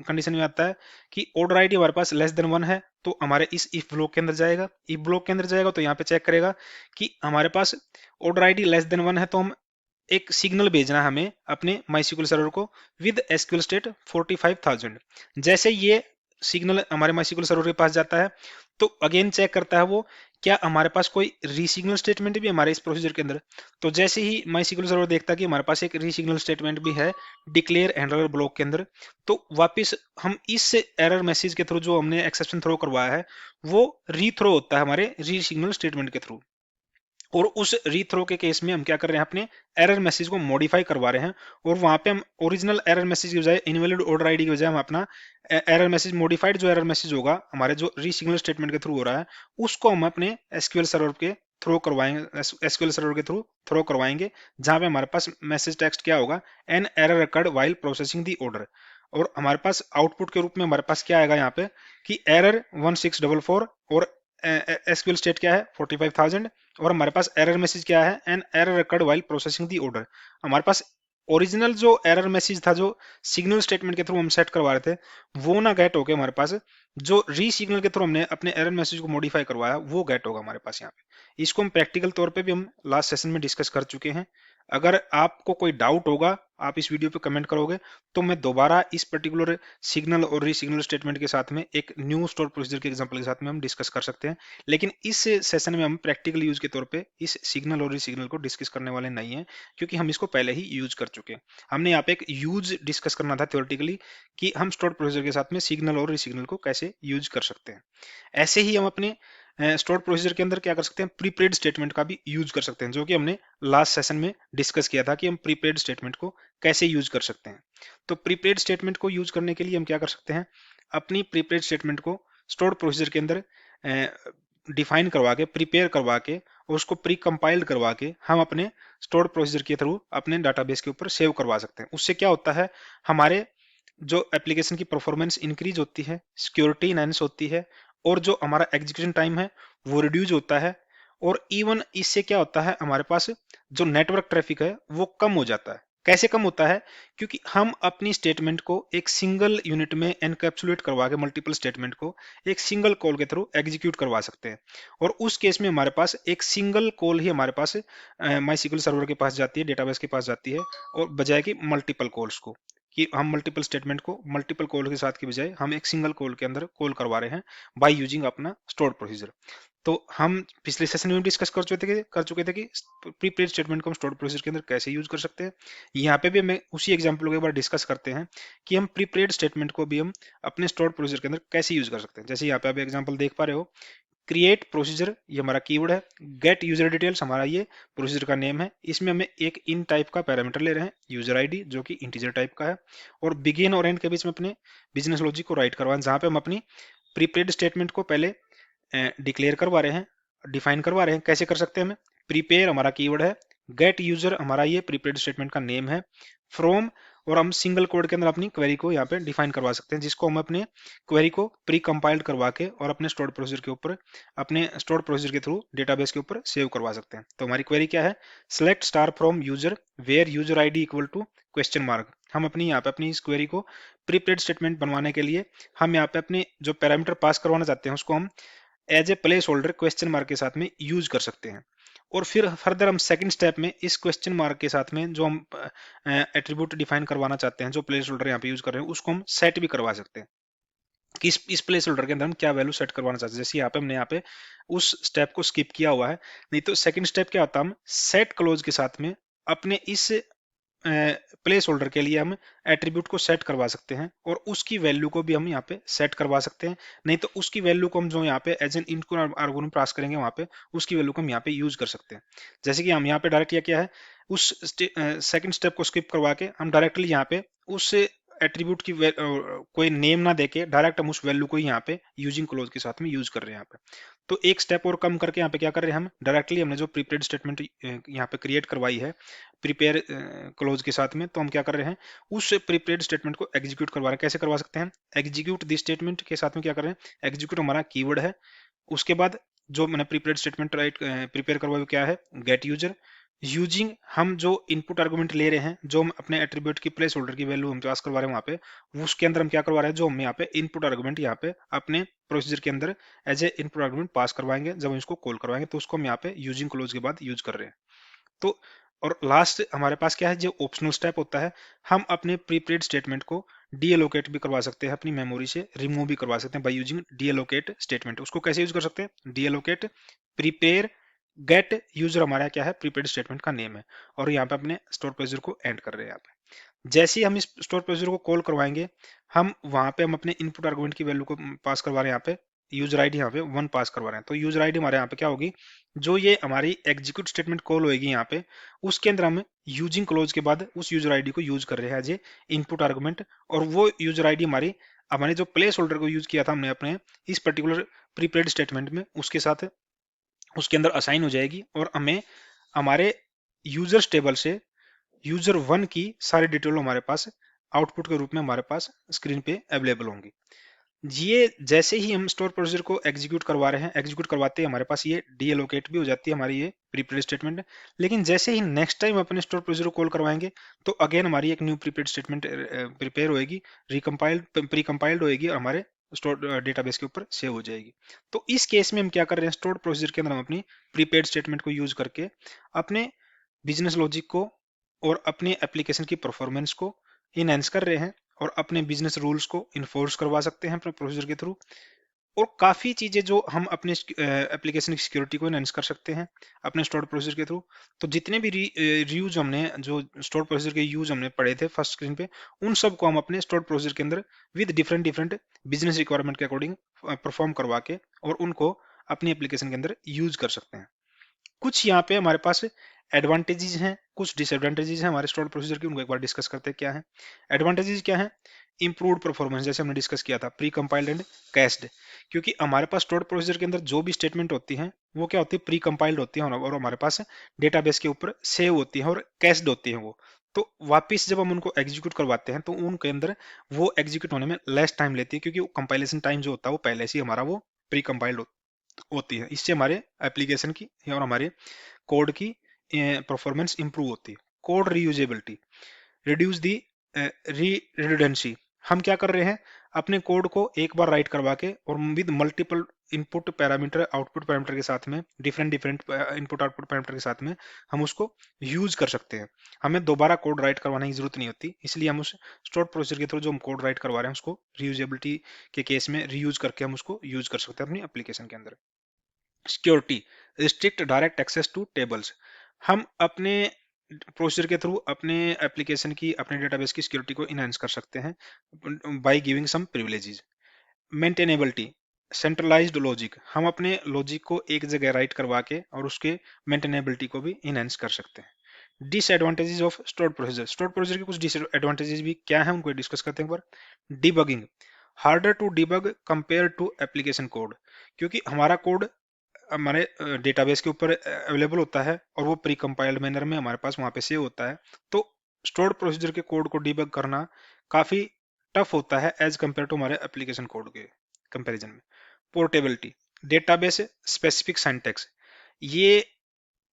कंडीशन में आता है कि ऑर्डर आईडी हमारे पास लेस देन 1 है तो हमारे इस इफ ब्लॉक के अंदर जाएगा। इफ ब्लॉक के अंदर जाएगा तो यहाँ पे चेक करेगा कि हमारे पास ऑर्डर आईडी लेस देन 1 है तो हम एक सिग्नल भेजना है हमें अपने माईस्क्यूएल सर्वर को विद एसक्यूएल स्टेट 45,000। जैसे ये सिग्नल हमारे माईस्क्यूएल सर्वर के पास जाता है तो अगेन चेक करता है वो क्या हमारे पास कोई रीसिग्नल स्टेटमेंट भी हमारे इस प्रोसीजर के अंदर। तो जैसे ही माईस्क्यूएल सर्वर देखता है कि हमारे पास एक रीसिग्नल स्टेटमेंट भी है डिक्लेयर हैंडलर ब्लॉक के अंदर, तो वापस हम इस एरर मैसेज के थ्रू जो हमने एक्सेप्शन थ्रो करवाया है वो रीथ्रो होता है हमारे रीसिग्नल स्टेटमेंट के थ्रू। और उस रीथ्रो के केस में हम क्या कर रहे हैं, अपने एरर मैसेज को मॉडिफाई करवा रहे हैं और वहां पे हम ओरिजिनल एरर मैसेज की बजाय इनवैलिड ऑर्डर आईडी की बजाय हम अपना एरर मैसेज मॉडिफाइड जो एरर मैसेज होगा हमारे जो रीसिग्नल स्टेटमेंट के थ्रू हो रहा है उसको हम अपने एसक्यूएल सर्वर के थ्रो करवाएंगे, एसक्यूएल सर्वर के थ्रू थ्रो करवाएंगे जहां पे हमारे पास मैसेज टेक्स्ट क्या होगा, N error occurred while processing the order. और हमारे पास आउटपुट के रूप में हमारे पास क्या आएगा यहाँ पे कि एरर 1644 और एसक्यूएल स्टेट क्या है 45,000 और हमारे पास एरर मैसेज क्या है, N error occurred while processing the order. हमारे पास ओरिजिनल जो एरर मैसेज था जो सिग्नल स्टेटमेंट के थ्रू हम सेट करवा रहे थे वो ना गेट होके हमारे पास जो री सिग्नल के थ्रू हमने अपने एरर मैसेज को मॉडिफाई करवाया वो गेट होगा हमारे पास यहाँ पे। इसको हम प्रैक्टिकल तौर पे भी हम लास्ट सेशन में डिस्कस कर चुके हैं। अगर आपको कोई डाउट होगा आप इस वीडियो पे कमेंट करोगे तो मैं दोबारा इस पर्टिकुलर सिग्नल और री सिग्नल स्टेटमेंट के साथ में एक न्यू स्टोर प्रोसीजर के एग्जांपल के साथ में हम डिस्कस कर सकते हैं। लेकिन इस सेशन में हम प्रैक्टिकल यूज के तौर पे इस सिग्नल और री सिग्नल को डिस्कस करने वाले नहीं है क्योंकि हम इसको पहले ही यूज कर चुके हैं। हमने यहाँ पे एक यूज डिस्कस करना था थ्योरेटिकली कि हम स्टोर प्रोसीजर के साथ में सिग्नल और री सिग्नल को कैसे यूज कर सकते हैं। ऐसे ही हम अपने स्टोर प्रोसीजर के अंदर क्या कर सकते हैं, प्रीपेड स्टेटमेंट का भी यूज कर सकते हैं जो कि हमने लास्ट सेशन में डिस्कस किया था कि हम प्रीपेड स्टेटमेंट को कैसे यूज कर सकते हैं। तो प्रीपेड स्टेटमेंट को यूज करने के लिए हम क्या कर सकते हैं, अपनी प्रीपेड स्टेटमेंट को स्टोर प्रोसीजर के अंदर डिफाइन करवा के प्रिपेयर करवा के और उसको प्री कंपाइल्ड करवा के हम अपने स्टोर प्रोसीजर के थ्रू अपने डाटाबेस के ऊपर सेव करवा सकते हैं। उससे क्या होता है, हमारे जो एप्लीकेशन की परफॉर्मेंस इंक्रीज होती है, सिक्योरिटी इनहेंस होती है और जो हमारा एग्जीक्यूशन टाइम है वो रिड्यूस होता है। और इवन इससे क्या होता है, हमारे पास जो नेटवर्क ट्रैफिक है वो कम हो जाता है। कैसे कम होता है? क्योंकि हम अपनी स्टेटमेंट को एक सिंगल यूनिट में एनकैप्सुलेट करवा के मल्टीपल स्टेटमेंट को एक सिंगल कॉल के थ्रू एग्जीक्यूट करवा सकते हैं। और उस केस में हमारे पास एक सिंगल कॉल ही हमारे पास माई सीक्वल सर्वर के पास जाती है, डेटाबेस के पास जाती है, और बजाय कि मल्टीपल कॉल्स को, कि हम मल्टीपल स्टेटमेंट को मल्टीपल कॉल के साथ की बजाय हम एक सिंगल कॉल के अंदर कॉल करवा रहे हैं बाय यूजिंग अपना स्टोर्ड प्रोसीजर। तो हम पिछले सेशन में डिस्कस कर चुके थे कि प्रीपेड स्टेटमेंट को हम स्टोर्ड प्रोसीजर के अंदर कैसे यूज कर सकते हैं। यहाँ पे भी हमें उसी एग्जांपल को एक बार डिस्कस करते हैं कि हम प्रीपेड स्टेटमेंट को भी हम अपने स्टोर्ड प्रोसीजर के अंदर कैसे यूज कर सकते हैं। जैसे यहाँ पे आप एग्जांपल देख पा रहे हो, क्रिएट प्रोसीजर ये हमारा कीवर्ड है, गेट यूजर डिटेल्स हमारा ये प्रोसीजर का नेम है, इसमें हमें एक इन टाइप का पैरामीटर ले रहे हैं यूजर आईडी जो कि इंटीजर टाइप का है, और बिगिन और एंड के बीच में अपने बिजनेस लॉजिक को राइट करवाएं, जहां पे हम अपनी प्रीपेड स्टेटमेंट को पहले डिक्लेयर करवा रहे हैं, डिफाइन करवा रहे हैं। कैसे कर सकते हैं? हमें प्रीपेयर हमारा कीवर्ड है, गेट यूजर हमारा ये प्रीपेड स्टेटमेंट का नेम है, फ्रॉम, और हम सिंगल कोड के अंदर अपनी क्वेरी को यहाँ पे डिफाइन करवा सकते हैं, जिसको हम अपने क्वेरी को प्री कंपाइल्ड करवा के और अपने स्टोर्ड प्रोसीजर के ऊपर, अपने स्टोर्ड प्रोसीजर के थ्रू डेटाबेस के ऊपर सेव करवा सकते हैं। तो हमारी क्वेरी क्या है? Select star from user where user ID equal to question mark. हम अपनी यहाँ पे अपनी इस क्वेरी को प्रीपेड स्टेटमेंट बनवाने के लिए हम यहाँ पे अपने जो पैरामीटर पास करवाना चाहते हैं उसको हम as a placeholder question mark के साथ में यूज कर सकते हैं। और फिर फर्दर हम सेकंड स्टेप में इस क्वेश्चन मार्क के साथ में जो हम एट्रीब्यूट डिफाइन करवाना चाहते हैं, जो प्लेस होल्डर यहाँ पे यूज कर रहे हैं, उसको हम सेट भी करवा सकते हैं कि इस प्लेस होल्डर के अंदर हम क्या वैल्यू सेट करवाना चाहते हैं। जैसे यहाँ पे हमने यहाँ पे उस स्टेप को स्किप किया हुआ है, नहीं तो सेकंड स्टेप क्या होता है, हम सेट क्लोज के साथ में अपने इस प्लेस होल्डर के लिए हम एट्रीब्यूट को सेट करवा सकते हैं, और उसकी वैल्यू को भी हम यहाँ पे सेट करवा सकते हैं। नहीं तो उसकी वैल्यू को हम जो यहाँ पे एज एन इनपुट आर्गुमेंट पास करेंगे, वहाँ पे उसकी वैल्यू को हम यहाँ पे यूज कर सकते हैं। जैसे कि हम यहाँ पे डायरेक्ट क्या है, उस सेकंड स्टेप को स्किप करवा के हम डायरेक्टली यहाँ पे उस एट्रीब्यूट की कोई नेम ना देके डायरेक्ट हम उस वैल्यू को यहाँ पे यूजिंग क्लोज के साथ में यूज कर रहे हैं यहाँ पे। तो एक स्टेप और कम करके यहाँ पे क्या कर रहे हैं, हम डायरेक्टली हमने जो प्रीपेड स्टेटमेंट यहाँ पे क्रिएट करवाई है प्रिपेयर क्लोज के साथ में, तो हम क्या कर रहे हैं, उस प्रीपेड स्टेटमेंट को एग्जीक्यूट करवा रहे हैं। कैसे करवा सकते हैं? एग्जीक्यूट दिस स्टेटमेंट के साथ में क्या कर रहे हैं, एग्जीक्यूट हमारा कीवर्ड है, उसके बाद जो मैंने प्रीपेड स्टेटमेंट राइट प्रिपेयर करवाई वो क्या है, गेट यूजर, यूजिंग हम जो इनपुट आर्गुमेंट ले रहे हैं, जो हम अपने एट्रीब्यूट की प्लेस होल्डर की वैल्यू हम पास करवा रहे हैं वहाँ पे, उसके अंदर हम क्या करवा रहे हैं, जो हम यहाँ पे इनपुट आर्गुमेंट यहाँ पे अपने प्रोसीजर के अंदर एज ए इनपुट आर्गुमेंट पास करवाएंगे, जब हम इसको कॉल करवाएंगे तो उसको हम यहाँ पे यूजिंग क्लोज के बाद यूज कर रहे हैं। तो और लास्ट हमारे पास क्या है, जो ऑप्शनल स्टेप होता है, हम अपने प्रीपेड स्टेटमेंट को डीएलोकेट भी करवा सकते हैं, अपनी मेमोरी से रिमूव भी करवा सकते हैं बाय यूजिंग डीएलोकेट स्टेटमेंट। उसको कैसे यूज कर सकते हैं? डीएलोकेट प्रीपेयर गेट यूजर हमारा क्या है, प्रीपेड स्टेटमेंट का नेम है, और यहाँ पे अपने स्टोर प्रोसीजर को एंड कर रहे हैं यहाँ पे। जैसे ही हम इस स्टोर प्रोसीजर को कॉल करवाएंगे, हम वहां पे हम अपने इनपुट आर्गुमेंट की वैल्यू को पास करवा रहे हैं, यहाँ पे यूजर आईडी यहाँ पे 1 पास करवा रहे हैं। तो यूजर आईडी हमारे यहाँ पे क्या होगी, जो ये हमारी एग्जीक्यूट स्टेटमेंट कॉल होगी यहाँ पे, उसके अंदर हम यूजिंग क्लोज के बाद उस यूजर आईडी को यूज कर रहे हैं एज ए इनपुट आर्गुमेंट, और वो यूजर आईडी हमारी हमारे जो प्लेस होल्डर को यूज किया था हमने अपने इस पर्टिकुलर प्रीपेड स्टेटमेंट में, उसके साथ उसके अंदर असाइन हो जाएगी, और हमें हमारे यूजर्स टेबल से यूजर 1 की सारी डिटेल हमारे पास आउटपुट के रूप में हमारे पास स्क्रीन पे अवेलेबल होंगी। ये जैसे ही हम स्टोर प्रोसीजर को एग्जीक्यूट करवा रहे हैं, एग्जीक्यूट करवाते ही हमारे पास ये डीएलोकेट भी हो जाती है हमारी ये प्रीपेड स्टेटमेंट। लेकिन जैसे ही नेक्स्ट टाइम अपने स्टोर प्रोसीजर को कॉल करवाएंगे, तो अगेन हमारी एक न्यू प्रीपेड स्टेटमेंट प्रिपेयर होएगी, रिकम्पाइल्ड प्री कंपाइल्ड होएगी, और हमारे स्टोर डेटाबेस के ऊपर सेव हो जाएगी। तो इस केस में हम क्या कर रहे हैं, स्टोर प्रोसीजर के अंदर हम अपनी प्रीपेड स्टेटमेंट को यूज करके अपने बिजनेस लॉजिक को और अपने एप्लीकेशन की परफॉर्मेंस को इनहेंस कर रहे हैं, और अपने बिजनेस रूल्स को इन्फोर्स करवा सकते हैं अपने प्रोसीजर के थ्रू। और काफी चीजें जो हम अपने एप्लीकेशन की सिक्योरिटी को एनहांस कर सकते हैं अपने स्टोर्ड प्रोसीजर के थ्रू। तो जितने भी रीयूज हमने जो स्टोर्ड प्रोसीजर के यूज हमने पढ़े थे फर्स्ट स्क्रीन पे, उन सब को हम अपने स्टोर्ड प्रोसीजर के अंदर with different different business requirement के अकॉर्डिंग परफॉर्म करवा के और उनको अपनी एप्लीकेशन के अंदर यूज कर सकते हैं। कुछ यहाँ पे हमारे पास एडवांटेजेस हैं, कुछ डिसएडवांटेजेस हैं हमारे स्टोर्ड प्रोसीजर की, उनको एक बार डिस्कस करते हैं क्या है। एडवांटेजेस क्या है? इंप्रूव्ड परफॉर्मेंस, जैसे हमने डिस्कस किया था, प्री कंपाइल्ड एंड कैस्ड। क्योंकि हमारे पास स्टोर्ड प्रोसीजर के अंदर जो भी स्टेटमेंट होती हैं वो क्या होती है, प्री कंपाइल्ड होती है, और हमारे पास डेटाबेस के ऊपर सेव होती है और कैस्ड होती है वो। तो वापिस जब हम उनको एग्जीक्यूट करवाते हैं तो उनके अंदर वो एग्जीक्यूट होने में लेस टाइम लेती है, क्योंकि कंपाइलेशन टाइम जो होता है वो पहले से ही हमारा वो प्री कंपाइल्ड होती है। इससे हमारे एप्लीकेशन की और हमारे कोड की परफॉर्मेंस इंप्रूव होती है। Code reusability, reduce the redundancy. हम क्या कर रहे हैं, अपने कोड को एक बार राइट करवा के और with multiple input parameter output parameter के साथ में, different different input output parameter के साथ में हम उसको यूज कर सकते हैं। हमें दोबारा कोड राइट करवाने की जरूरत नहीं होती, इसलिए हम उस स्टोर्ड प्रोसीजर के थ्रू जो हम कोड राइट करवा रहे हैं उसको रीयूजेबिलिटी के केस में रीयूज करके हम उसको यूज कर सकते हैं अपनी एप्लीकेशन के अंदर। Security, restrict direct access to tables. हम अपने प्रोसीजर के थ्रू अपने एप्लीकेशन की, अपने डेटाबेस की सिक्योरिटी को इनहेंस कर सकते हैं by giving some privileges. Maintainability, centralised logic, हम अपने लॉजिक को एक जगह राइट करवा के और उसके मेंटेनेबिलिटी को भी इनहेंस कर सकते हैं। Disadvantages of stored procedure, stored procedure के कुछ डिसएडवांटेजेस भी क्या है उनको डिस्कस करते हैं एक बार। Debugging, harder to debug compare to application code, क्योंकि हमारा कोड हमारे डेटाबेस के ऊपर अवेलेबल होता है और वो प्री कंपाइल्ड मैनर में हमारे पास वहां पे सेव होता है, तो स्टोर्ड प्रोसीजर के कोड को डिबग करना काफी टफ होता है एज कंपेयर टू हमारे एप्लीकेशन कोड के कंपैरिजन में। पोर्टेबिलिटी, डेटाबेस स्पेसिफिक सिंटैक्स, ये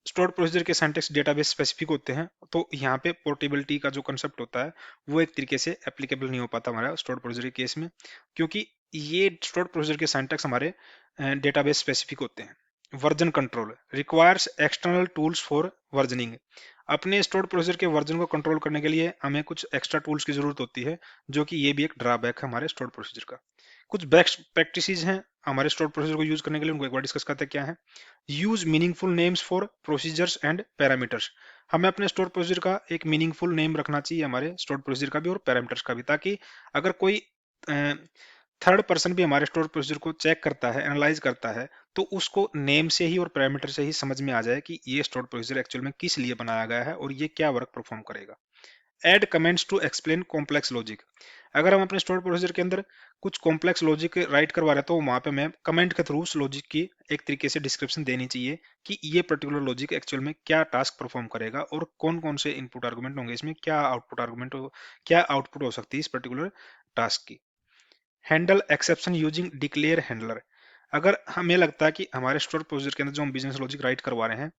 स्टोर्ड प्रोसीजर के सिंटैक्स डेटाबेस स्पेसिफिक होते हैं, तो यहाँ पे पोर्टेबिलिटी का जो कंसेप्ट होता है वो एक तरीके से एप्लीकेबल नहीं हो पाता हमारा स्टोर्ड प्रोसीजर के केस में, क्योंकि ये स्टोर्ड प्रोसीजर के सिंटैक्स हमारे डेटाबेस स्पेसिफिक होते हैं। Version control, requires external tools for versioning, अपने स्टोर्ड प्रोसीजर के वर्जन को कंट्रोल करने के लिए हमें कुछ एक्स्ट्रा टूल्स की जरूरत होती है, जो कि ये भी एक ड्रॉबैक है हमारे स्टोर्ड प्रोसीजर का। कुछ बेस्ट प्रैक्टिसेस हैं हमारे स्टोर्ड प्रोसीजर को यूज करने के लिए, उनको एक बार डिस्कस करते हैं क्या है। Use meaningful names for procedures and parameters, हमें अपने स्टोर प्रोसीजर का एक मीनिंगफुल नेम रखना चाहिए हमारे स्टोर प्रोसीजर का भी और पैरामीटर्स का भी, ताकि अगर कोई थर्ड पर्सन भी हमारे स्टोर प्रोसीजर को चेक करता है, एनालाइज करता है, तो उसको नेम से ही और पैरामीटर से ही समझ में आ जाए कि ये स्टोर प्रोसीजर एक्चुअल में किस लिए बनाया गया है और ये क्या वर्क परफॉर्म करेगा। Add comments to explain complex logic, अगर हम अपने स्टोर प्रोसीजर के अंदर कुछ कॉम्प्लेक्स लॉजिक राइट करवा रहे हैं तो वहां पे हमें कमेंट के थ्रू उस लॉजिक की एक तरीके से डिस्क्रिप्शन देनी चाहिए कि ये पर्टिकुलर लॉजिक एक्चुअल में क्या टास्क परफॉर्म करेगा और कौन कौन से इनपुट आर्गुमेंट होंगे इसमें, क्या आउटपुट आर्गुमेंट हो, क्या आउटपुट हो सकती है इस पर्टिकुलर टास्क की। Handle exception using declare handler, अगर हमें लगता है कि हमारे स्टोर प्रोसीजर के अंदर जो हम बिजनेस लॉजिक राइट करवा रहे हैं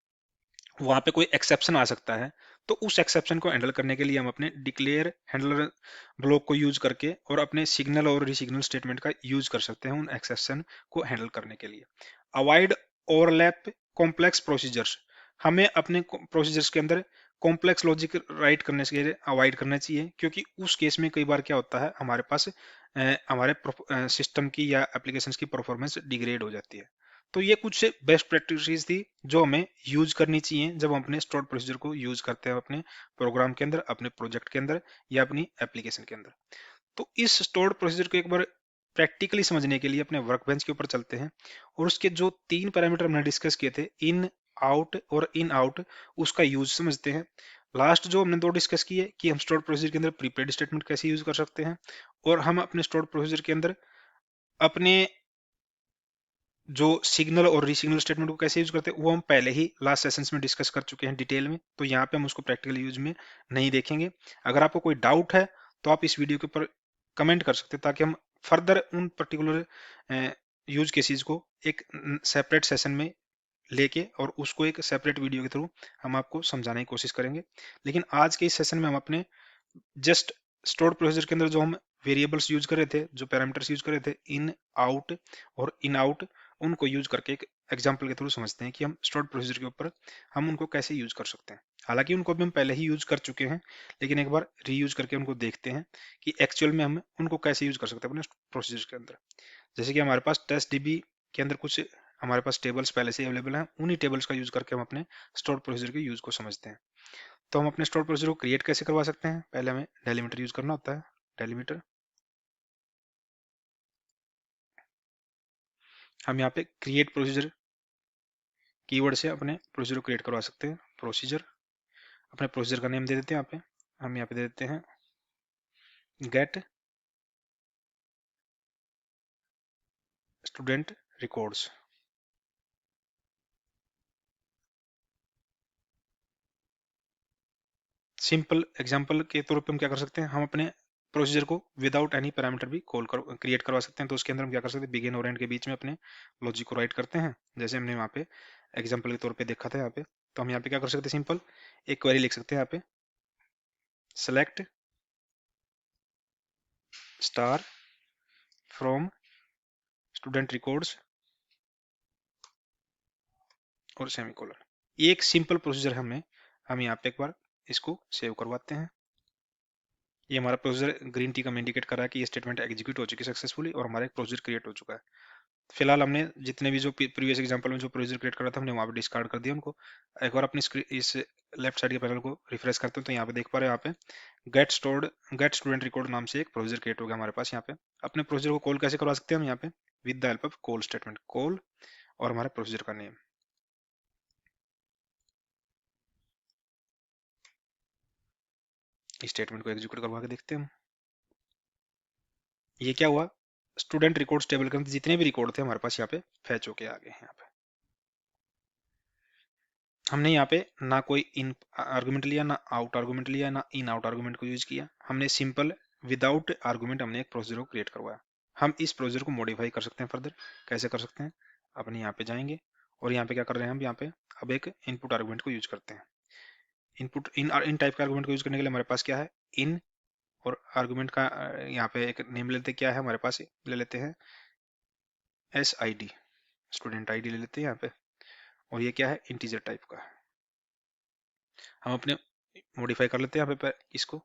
वहां पे कोई एक्सेप्शन आ सकता है, तो उस एक्सेप्शन को हैंडल करने के लिए हम अपने डिक्लेयर हैंडलर ब्लॉक को यूज करके और अपने सिग्नल और रीसिग्नल स्टेटमेंट का यूज कर सकते हैं उन एक्सेप्शन को हैंडल करने के लिए। अवॉइड ओवरलैप कॉम्प्लेक्स प्रोसीजर्स, हमें अपने प्रोसीजर्स के अंदर कॉम्प्लेक्स लॉजिक राइट करने से अवॉइड करना चाहिए, क्योंकि उस केस में कई बार क्या होता है हमारे पास हमारे सिस्टम की या एप्लीकेशंस की परफॉर्मेंस डिग्रेड हो जाती है। तो ये कुछ बेस्ट प्रैक्टिसेस थी जो हमें यूज करनी चाहिए जब हम अपने स्टोर्ड प्रोसीजर को यूज करते हैं अपने प्रोग्राम के अंदर, अपने प्रोजेक्ट के अंदर या अपनी एप्लीकेशन के अंदर। तो इस स्टोर्ड प्रोसीजर को एक बार प्रैक्टिकली समझने के लिए अपने वर्क बेंच के ऊपर चलते हैं और उसके जो 3 पैरामीटर हमने डिस्कस किए थे, इन आउट और इन आउट, उसका यूज समझते हैं। लास्ट जो हमने 2 डिस्कस किए कि हम स्टोर्ड प्रोसीजर के अंदर प्रीपेड स्टेटमेंट कैसे यूज कर सकते हैं और हम अपने स्टोर्ड प्रोसीजर के अंदर अपने जो सिग्नल और रीसिग्नल स्टेटमेंट को कैसे यूज करते हैं वो हम पहले ही लास्ट सेशंस में डिस्कस कर चुके हैं डिटेल में, तो यहाँ पे हम उसको प्रैक्टिकल यूज में नहीं देखेंगे। अगर आपको कोई डाउट है तो आप इस वीडियो के ऊपर कमेंट कर सकते हैं ताकि हम फर्दर उन पर्टिकुलर यूज केसेस को एक सेपरेट सेशन में लेके और उसको एक सेपरेट वीडियो के थ्रू हम आपको समझाने की कोशिश करेंगे। लेकिन आज के इस सेशन में हम अपने जस्ट स्टोर्ड प्रोसीजर के अंदर जो हम वेरिएबल्स यूज कर रहे थे, जो पैरामीटर्स यूज कर रहे थे, इन आउट और इन आउट, उनको यूज करके एक एग्जांपल के थ्रू समझते हैं कि हम स्टोर्ड प्रोसीजर के ऊपर हम उनको कैसे यूज कर सकते हैं। हालांकि उनको भी हम पहले ही यूज कर चुके हैं, लेकिन एक बार रीयूज करके उनको देखते हैं कि एक्चुअल में हम उनको कैसे यूज कर सकते हैं अपने प्रोसीजर के अंदर। जैसे कि हमारे पास टेस्ट डीबी के अंदर कुछ हमारे पास टेबल्स पहले से अवेलेबल हैं, उन्हीं टेबल्स का यूज करके हम अपने स्टोर्ड प्रोसीजर के यूज को समझते हैं। तो हम अपने स्टोर प्रोसीजर को क्रिएट कैसे करवा सकते हैं, पहले हमें डेलीमीटर यूज करना होता है। डेलीमीटर, हम यहाँ पे क्रिएट प्रोसीजर कीवर्ड से अपने प्रोसीजर को क्रिएट करवा सकते हैं। प्रोसीजर, अपने प्रोसीजर का नेम दे देते हैं यहाँ पे, हम यहाँ पे दे देते हैं get student records. Simple example के तौर पे हम क्या कर सकते हैं, हम अपने प्रोसीजर को विदाउट एनी पैरामीटर भी कॉल कर क्रिएट करवा सकते हैं। तो उसके अंदर हम क्या कर सकते हैं, बिगिन और एंड के बीच में अपने लॉजिक को राइट करते हैं, जैसे हमने वहाँ पे एग्जांपल के तौर पे देखा था यहाँ पे। तो हम यहाँ पे क्या कर सकते हैं, सिंपल एक क्वेरी लिख सकते हैं यहाँ पे, select star from student records और सेमीकोलन। ये एक सिंपल प्रोसीजर हम यहाँ पे एक बार इसको सेव करवाते हैं। ये हमारा प्रोसीजर ग्रीन टी का इंडिकेट कर रहा है कि ये स्टेटमेंट एग्जीक्यूट हो चुकी है सक्सेसफुली और हमारा एक प्रोसीजर क्रिएट हो चुका है। फिलहाल हमने जितने भी जो प्रीवियस एग्जांपल में जो प्रोसीजर क्रिएट करा था हमने वहां पे डिस्कार्ड कर दिया उनको। एक बार अपनी इस लेफ्ट साइड के पैनल को रिफ्रेश करते हैं तो यहाँ पे देख पा रहे हैं यहाँ पे गेट स्टूडेंट रिकॉर्ड नाम से एक प्रोसीजर क्रिएट हो गया हमारे पास। यहाँ पे अपने प्रोसीजर को कॉल कैसे करवा सकते हैं हम यहाँ पे with the help of call statement, call और हमारे प्रोसीजर का नेम। इस स्टेटमेंट को एग्जीक्यूट करवा के देखते हैं हम। ये क्या हुआ, स्टूडेंट रिकॉर्ड्स टेबल के अंदर जितने भी रिकॉर्ड थे हमारे पास यहाँ पे फैच होके आ गए हैं। यहाँ पे हमने यहाँ पे ना कोई इन आर्गुमेंट लिया, ना आउट आर्गुमेंट लिया, ना इन आउट आर्गुमेंट को यूज किया। हमने सिंपल विदाउट आर्गुमेंट हमने एक प्रोसीजर को क्रिएट करवाया। हम इस प्रोसीजर को मॉडिफाई कर सकते हैं फर्दर। कैसे कर सकते हैं, अपने यहाँ पे जाएंगे और यहाँ पे क्या कर रहे हैं हम यहाँ पे अब एक इनपुट आर्गुमेंट को यूज करते हैं। इनपुट इन टाइप का आर्गुमेंट को यूज करने के लिए हमारे पास क्या है, इन और आर्गुमेंट का यहाँ पे एक नेम लेते क्या है हमारे पास, ले लेते हैं S I D, student ID ले लेते हैं यहाँ पे। और ये क्या है, इंटीजर टाइप का। हम अपने मॉडिफाई कर लेते हैं यहाँ पे इसको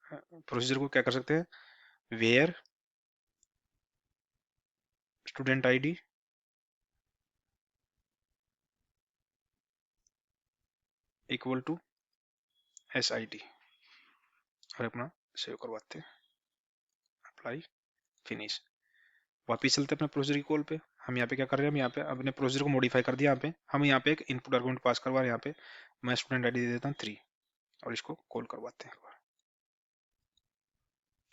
प्रोसीजर को क्या कर सकते हैं, where student ID equal to S I D और अपना सेव करवाते हैं, अप्लाई, फिनिश। वापिस चलते हैं अपने प्रोसीजर की कॉल पे। हम यहाँ पे क्या कर रहे हैं, हम यहाँ पे अपने प्रोसीजर को मॉडिफाई कर दिया। यहाँ पे हम यहाँ पे एक इनपुट आर्गुमेंट पास करवा रहे हैं। यहाँ पे मैं स्टूडेंट आईडी दे देता हूँ 3 और इसको कॉल करवाते हैं।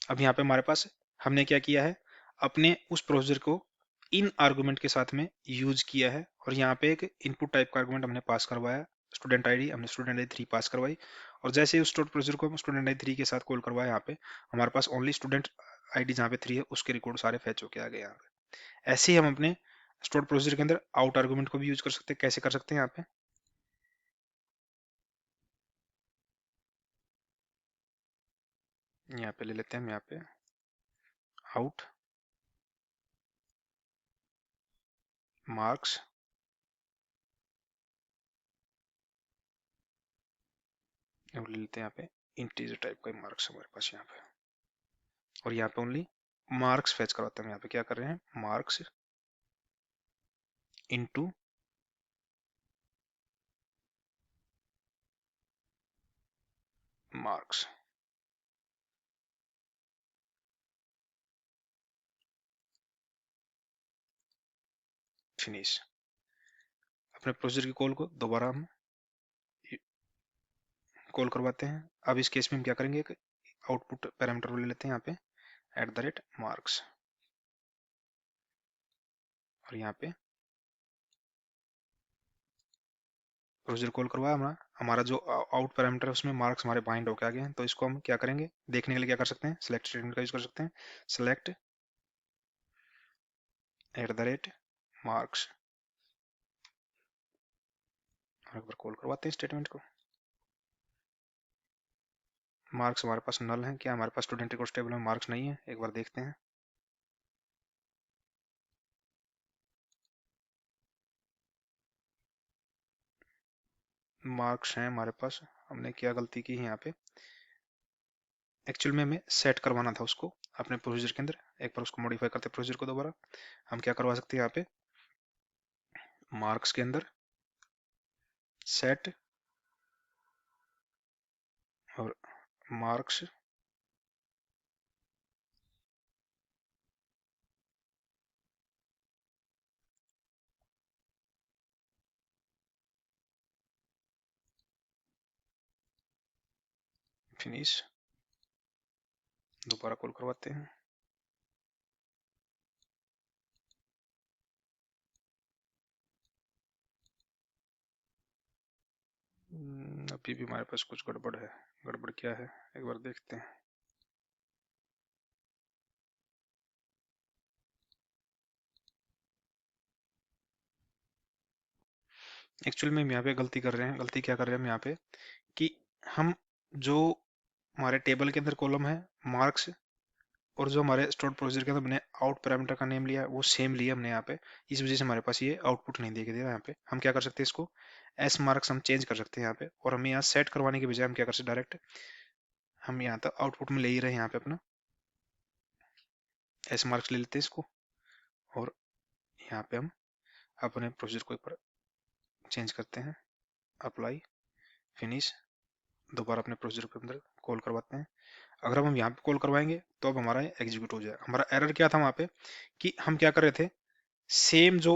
अब यहाँ पे हमारे पास हमने क्या किया है, अपने उस प्रोसीजर को इन आर्गुमेंट के साथ में यूज किया है और यहाँ पे एक इनपुट टाइप का आर्गुमेंट हमने पास करवाया, स्टूडेंट आईडी हमने स्टूडेंट आईडी 3 पास करवाई। और जैसे ही उस स्टोर प्रोसीजर को हम स्टूडेंट आईडी 3 के साथ कॉल करवाया, यहाँ पे हमारे पास ओनली स्टूडेंट आईडी जहाँ पे 3 है उसके रिकॉर्ड सारे फैच होके आ गए यहाँ पे। ऐसे ही हम अपने स्टोर प्रोसीजर के अंदर आउट आर्गुमेंट को भी यूज कर सकते हैं। कैसे कर सकते हैं, यहाँ पे ले लेते हैं हम यहाँ पे आउट मार्क्स और ले लेते हैं यहाँ पे इंटीजर टाइप का मार्क्स हमारे पास यहाँ पे। और यहाँ पे ओनली मार्क्स फेच करवाते हैं। यहाँ पे क्या कर रहे हैं, मार्क्स इनटू मार्क्स, फिनिश। अपने प्रोसीजर की कॉल को दोबारा हम कॉल करवाते हैं। अब इस केस में हम क्या करेंगे, एक आउटपुट पैरामीटर ले लेते हैं यहाँ पे @marks और यहाँ पे प्रोसीजर कॉल करवाया। हमारा जो आउट पैरामीटर है उसमें मार्क्स हमारे बाइंड होके आ गए हैं। तो इसको हम क्या करेंगे, देखने के लिए क्या कर सकते हैं, सिलेक्ट स्टेटमेंट का यूज कर सकते हैं। सेलेक्ट @marks और एक बार कॉल करवाते हैं स्टेटमेंट को। मार्क्स हमारे पास नल है, क्या हमारे पास स्टूडेंट रिकॉर्ड टेबल में मार्क्स नहीं है, एक बार देखते हैं। मार्क्स हैं हमारे पास। हमने क्या गलती की है यहाँ पे, एक्चुअल में हमें सेट करवाना था उसको अपने प्रोसीजर के अंदर। एक बार उसको मॉडिफाई करते हैं प्रोसीजर को दोबारा। हम क्या करवा सकते हैं यहाँ पे, मार्क्स के अंदर सेट और मार्क्स फिनिश। दोबारा कॉल करवाते हैं। अभी भी हमारे पास कुछ गड़बड़ है। गड़बड़ क्या है, एक बार देखते हैं। एक्चुअल में हम यहाँ पे गलती कर रहे हैं। गलती क्या कर रहे हैं हम यहाँ पे कि हम जो हमारे टेबल के अंदर कॉलम है मार्क्स, और जो हमारे स्टोर्ड प्रोसीजर के अंदर हमने आउट पैरामीटर का नेम लिया वो सेम लिया हमने यहाँ पे, इस वजह से हमारे पास ये आउटपुट नहीं दिखाई दे रहा। यहाँ पे हम क्या कर सकते हैं, इसको एस मार्क्स हम चेंज कर सकते हैं यहाँ पे, और हमें यहाँ सेट करवाने के बजाय हम क्या कर सकते हैं, डायरेक्ट हम यहाँ तक आउटपुट में ले ही रहे हैं, यहाँ पे अपना एस मार्क्स ले लेते हैं इसको, और यहाँ पे हम अपने प्रोसीजर को ऊपर चेंज करते हैं, अप्लाई, फिनिश, दोबारा अपने प्रोसीजर के अंदर कॉल करवाते हैं। अगर हम यहाँ पे कॉल करवाएंगे तो अब हमारा एग्जीक्यूट हो जाएगा। हमारा एरर क्या था वहाँ पे कि हम क्या कर रहे थे, सेम जो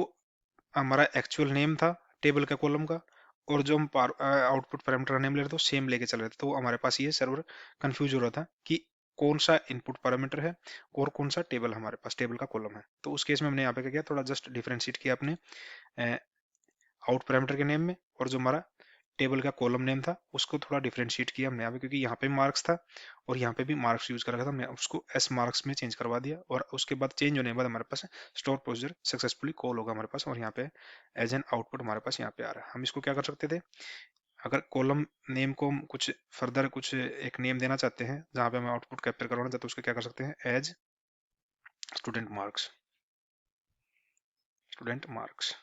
हमारा एक्चुअल नेम था टेबल का कॉलम का, और जो हम आउटपुट पैरामीटर का नेम ले रहे थे सेम लेके चल रहे थे, तो हमारे पास ये सर्वर कंफ्यूज हो रहा था कि कौन सा इनपुट पैरामीटर है और कौन सा टेबल हमारे पास टेबल का कॉलम है। तो उस केस में हमने यहाँ पे क्या किया, थोड़ा जस्ट डिफरेंशिएट किया अपने आउट पैरामीटर के नेम में, और जो हमारा टेबल का कॉलम नेम था उसको थोड़ा डिफरेंशिएट किया हमने यहाँ पे, क्योंकि यहाँ पे मार्क्स था और यहाँ पे भी मार्क्स यूज कर रखा था, हमने उसको एस मार्क्स में चेंज करवा दिया, और उसके बाद चेंज होने के बाद हमारे पास स्टोर प्रोसीजर सक्सेसफुली कॉल होगा हमारे पास, और यहाँ पे एज एन आउटपुट हमारे पास यहाँ पे आ रहा है। हम इसको क्या कर सकते थे, अगर कॉलम नेम को हम कुछ फर्दर कुछ एक नेम देना चाहते हैं जहाँ पे हमें आउटपुट कैप्चर करवाना चाहते हैं, उसको क्या कर सकते हैं, as student marks, student marks,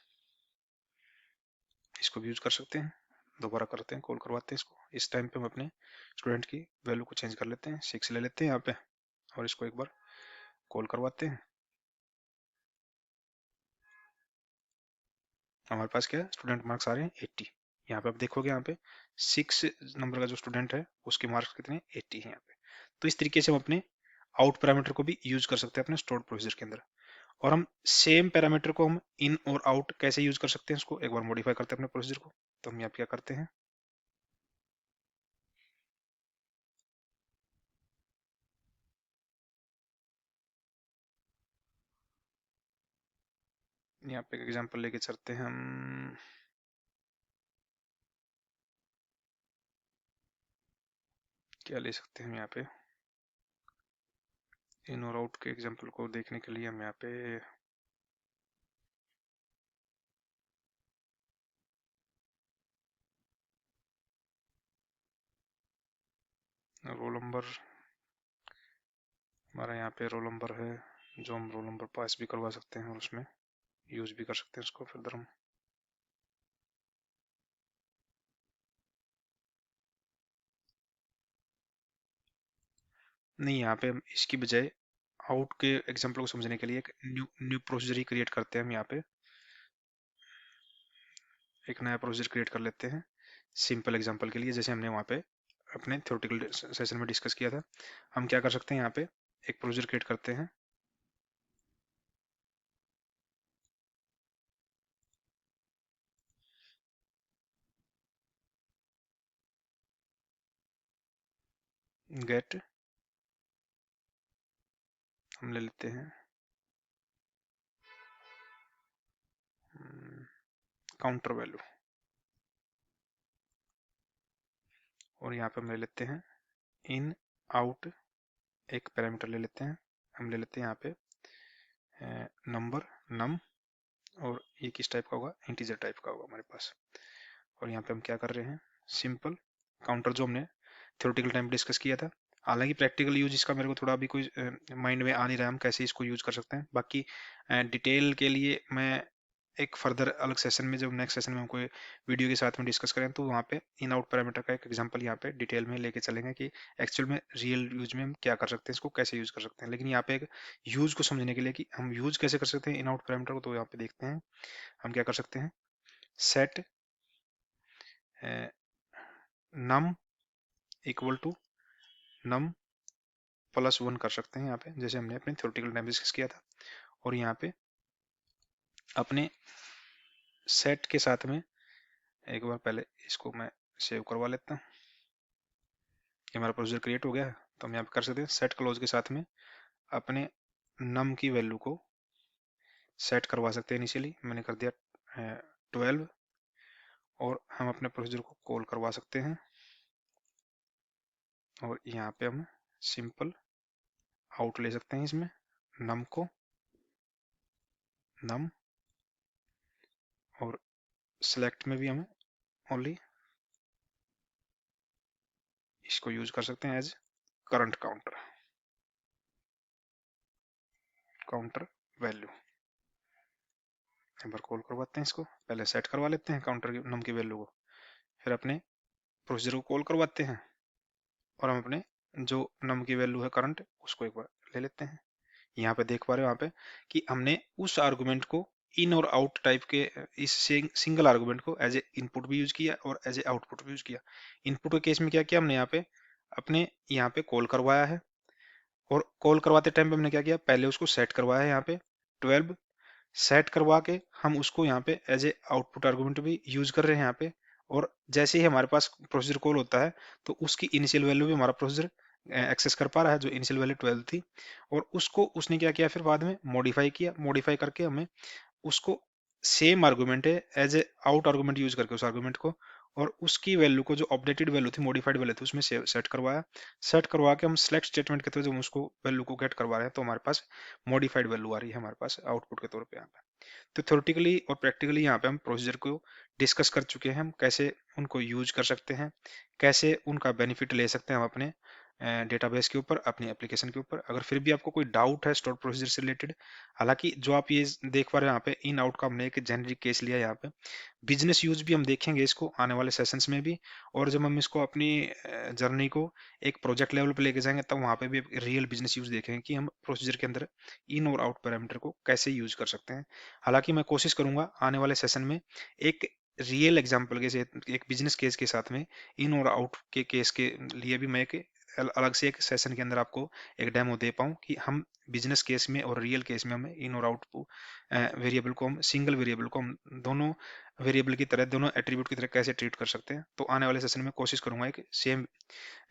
इसको भी यूज कर सकते हैं। दोबारा करते हैं, कॉल करवाते हैं इसको, इस टाइम पे हम अपने स्टूडेंट की वैल्यू को चेंज कर लेते हैं, 6 ले लेते हैं यहाँ पे, और इसको एक बार कॉल करवाते हैं। हमारे पास क्या है, स्टूडेंट मार्क्स आ रहे हैं 80। यहाँ पे आप देखोगे, यहाँ पे 6 नंबर का जो स्टूडेंट है उसके मार्क्स कितने, 80 है यहाँ पे। तो इस तरीके से हम अपने आउट पैरामीटर को भी यूज कर सकते हैं अपने स्टोर्ड प्रोसीजर के अंदर, और हम सेम पैरामीटर को हम इन और आउट कैसे यूज कर सकते हैं, इसको एक बार मॉडिफाई करते हैं अपने प्रोसीजर को। तो हम यहाँ पे क्या करते हैं, यहाँ पे एग्जांपल लेके चलते हैं हम, क्या ले सकते हैं यहाँ पे, इन और आउट के एग्जांपल को देखने के लिए हम यहाँ पे रोल नंबर, हमारा यहाँ पे रोल नंबर है, जो हम रोल नंबर पास भी करवा सकते हैं और उसमें यूज भी कर सकते हैं उसको फर्दर हम। नहीं, यहाँ पे हम इसकी बजाय आउट के एग्जांपल को समझने के लिए एक न्यू न्यू प्रोसीजर ही क्रिएट करते हैं। हम यहाँ पे एक नया प्रोसीजर क्रिएट कर लेते हैं सिंपल एग्जांपल के लिए, जैसे हमने वहाँ पे अपने थ्योरेटिकल सेशन में डिस्कस किया था। हम क्या कर सकते हैं, यहाँ पे एक प्रोसीजर क्रिएट करते हैं, गेट, हम ले लेते हैं काउंटर वैल्यू, और यहाँ पे हम ले लेते हैं इन आउट, एक पैरामीटर ले लेते हैं, हम ले लेते हैं यहाँ पे नंबर नम, और ये किस टाइप का होगा, इंटीजर टाइप का होगा हमारे पास। और यहाँ पे हम क्या कर रहे हैं, सिंपल काउंटर जो हमने थ्योरेटिकल टाइम डिस्कस किया था। हालांकि प्रैक्टिकल यूज इसका मेरे को थोड़ा अभी कोई माइंड में आ नहीं रहा है हम कैसे इसको यूज कर सकते हैं, बाकी डिटेल के लिए मैं एक फर्दर अलग सेशन में, जब नेक्स्ट सेशन में हम कोई वीडियो के साथ में डिस्कस करें तो वहाँ पे इन आउट पैरामीटर का एक एग्जांपल यहाँ पे डिटेल में लेके चलेंगे कि एक्चुअल में रियल यूज में हम क्या कर सकते हैं, इसको कैसे यूज कर सकते हैं। लेकिन यहाँ पे एक यूज को समझने के लिए कि हम यूज कैसे कर सकते हैं इन आउट पैरामीटर को, तो यहाँ पे देखते हैं हम क्या कर सकते हैं, set num equal to num plus 1 कर सकते हैं यहाँ पे, जैसे हमने अपने थ्योरेटिकल टाइम डिस्कस किया था। और यहाँ पे अपने सेट के साथ में एक बार पहले इसको मैं सेव करवा लेता हूँ, ये हमारा प्रोसीजर क्रिएट हो गया है। तो हम यहाँ पे कर सकते हैं सेट क्लोज के साथ में अपने नम की वैल्यू को सेट करवा सकते हैं। इनिशियली मैंने कर दिया 12, और हम अपने प्रोसीजर को कॉल करवा सकते हैं, और यहाँ पे हम सिंपल आउट ले सकते हैं इसमें, नम को नम, और सिलेक्ट में भी हमें ओनली इसको यूज कर सकते हैं as current counter, counter value. एक बार कॉल करवाते हैं इसको, पहले सेट करवा लेते हैं काउंटर की नम की वैल्यू को, फिर अपने प्रोसीजर को कॉल करवाते हैं और हम अपने जो नम की वैल्यू है करंट उसको एक बार ले लेते हैं। यहाँ पे देख पा रहे हो यहाँ पे कि हमने उस आर्गुमेंट को इन और आउट टाइप के इस सिंगल आर्गुमेंट को एज ए इनपुट भी यूज किया और एज ए आउटपुट भी यूज किया। इनपुट के केस में क्या किया हमने यहाँ पे अपने यहाँ पे कॉल करवाया है, और कॉल करवाते टाइम पे हमने क्या किया, पहले उसको सेट करवाया है यहाँ पे 12, सेट करवा के हम उसको यहाँ पे एज ए आउटपुट आर्गुमेंट भी यूज कर रहे हैं यहाँ पे। और जैसे ही हमारे पास प्रोसीजर कॉल होता है तो उसकी इनिशियल वैल्यू भी हमारा प्रोसीजर एक्सेस कर पा रहा है, जो इनिशियल वैल्यू 12 थी, और उसको उसने क्या किया फिर बाद में मॉडिफाई किया, मॉडिफाई करके हमें उसको सेम आर्गुमेंट है as a out argument use करके उस आर्गुमेंट को, और उसकी वैल्यू को जो अपडेटेड वैल्यू थी मॉडिफाइड वैल्यू थी उसमें सेट करवाया। सेट करवा के हम सिलेक्ट स्टेटमेंट के थ्रू जब उसको वैल्यू को गेट करवा रहे हैं तो हमारे पास मॉडिफाइड वैल्यू आ रही है हमारे पास आउटपुट के तौर पे यहाँ पे। तो थ्योरेटिकली और प्रैक्टिकली यहाँ पे हम प्रोसीजर को डिस्कस कर चुके हैं, हम कैसे उनको यूज कर सकते हैं, कैसे उनका बेनिफिट ले सकते हैं हम अपने डेटाबेस के ऊपर, अपनी एप्लीकेशन के ऊपर। अगर फिर भी आपको कोई डाउट है स्टोर प्रोसीजर से रिलेटेड, हालांकि जो आप ये देख पा रहे हैं यहाँ पे इन आउट का हमने एक जेनरिक केस लिया है यहाँ पे, बिजनेस यूज भी हम देखेंगे इसको आने वाले सेशंस में भी, और जब हम इसको अपनी जर्नी को एक प्रोजेक्ट लेवल पे लेके जाएंगे तब वहाँ पे भी रियल बिजनेस यूज देखेंगे कि हम प्रोसीजर के अंदर इन और आउट पैरामीटर को कैसे यूज कर सकते हैं। हालांकि मैं कोशिश करूंगा आने वाले सेशन में एक रियल एग्जांपल के से एक बिजनेस केस के साथ में इन और आउट के केस के लिए भी मैं एक अलग से एक सेशन के अंदर आपको एक डेमो दे पाऊं कि हम बिजनेस केस में और रियल केस में हमें इन और आउट वेरिएबल को, हम सिंगल वेरिएबल को हम दोनों वेरिएबल की तरह, दोनों एट्रीब्यूट की तरह कैसे ट्रीट कर सकते हैं। तो आने वाले सेशन में कोशिश करूंगा एक सेम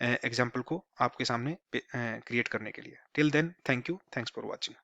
एग्जांपल को आपके सामने क्रिएट करने के लिए। Till then thank you, thanks for watching.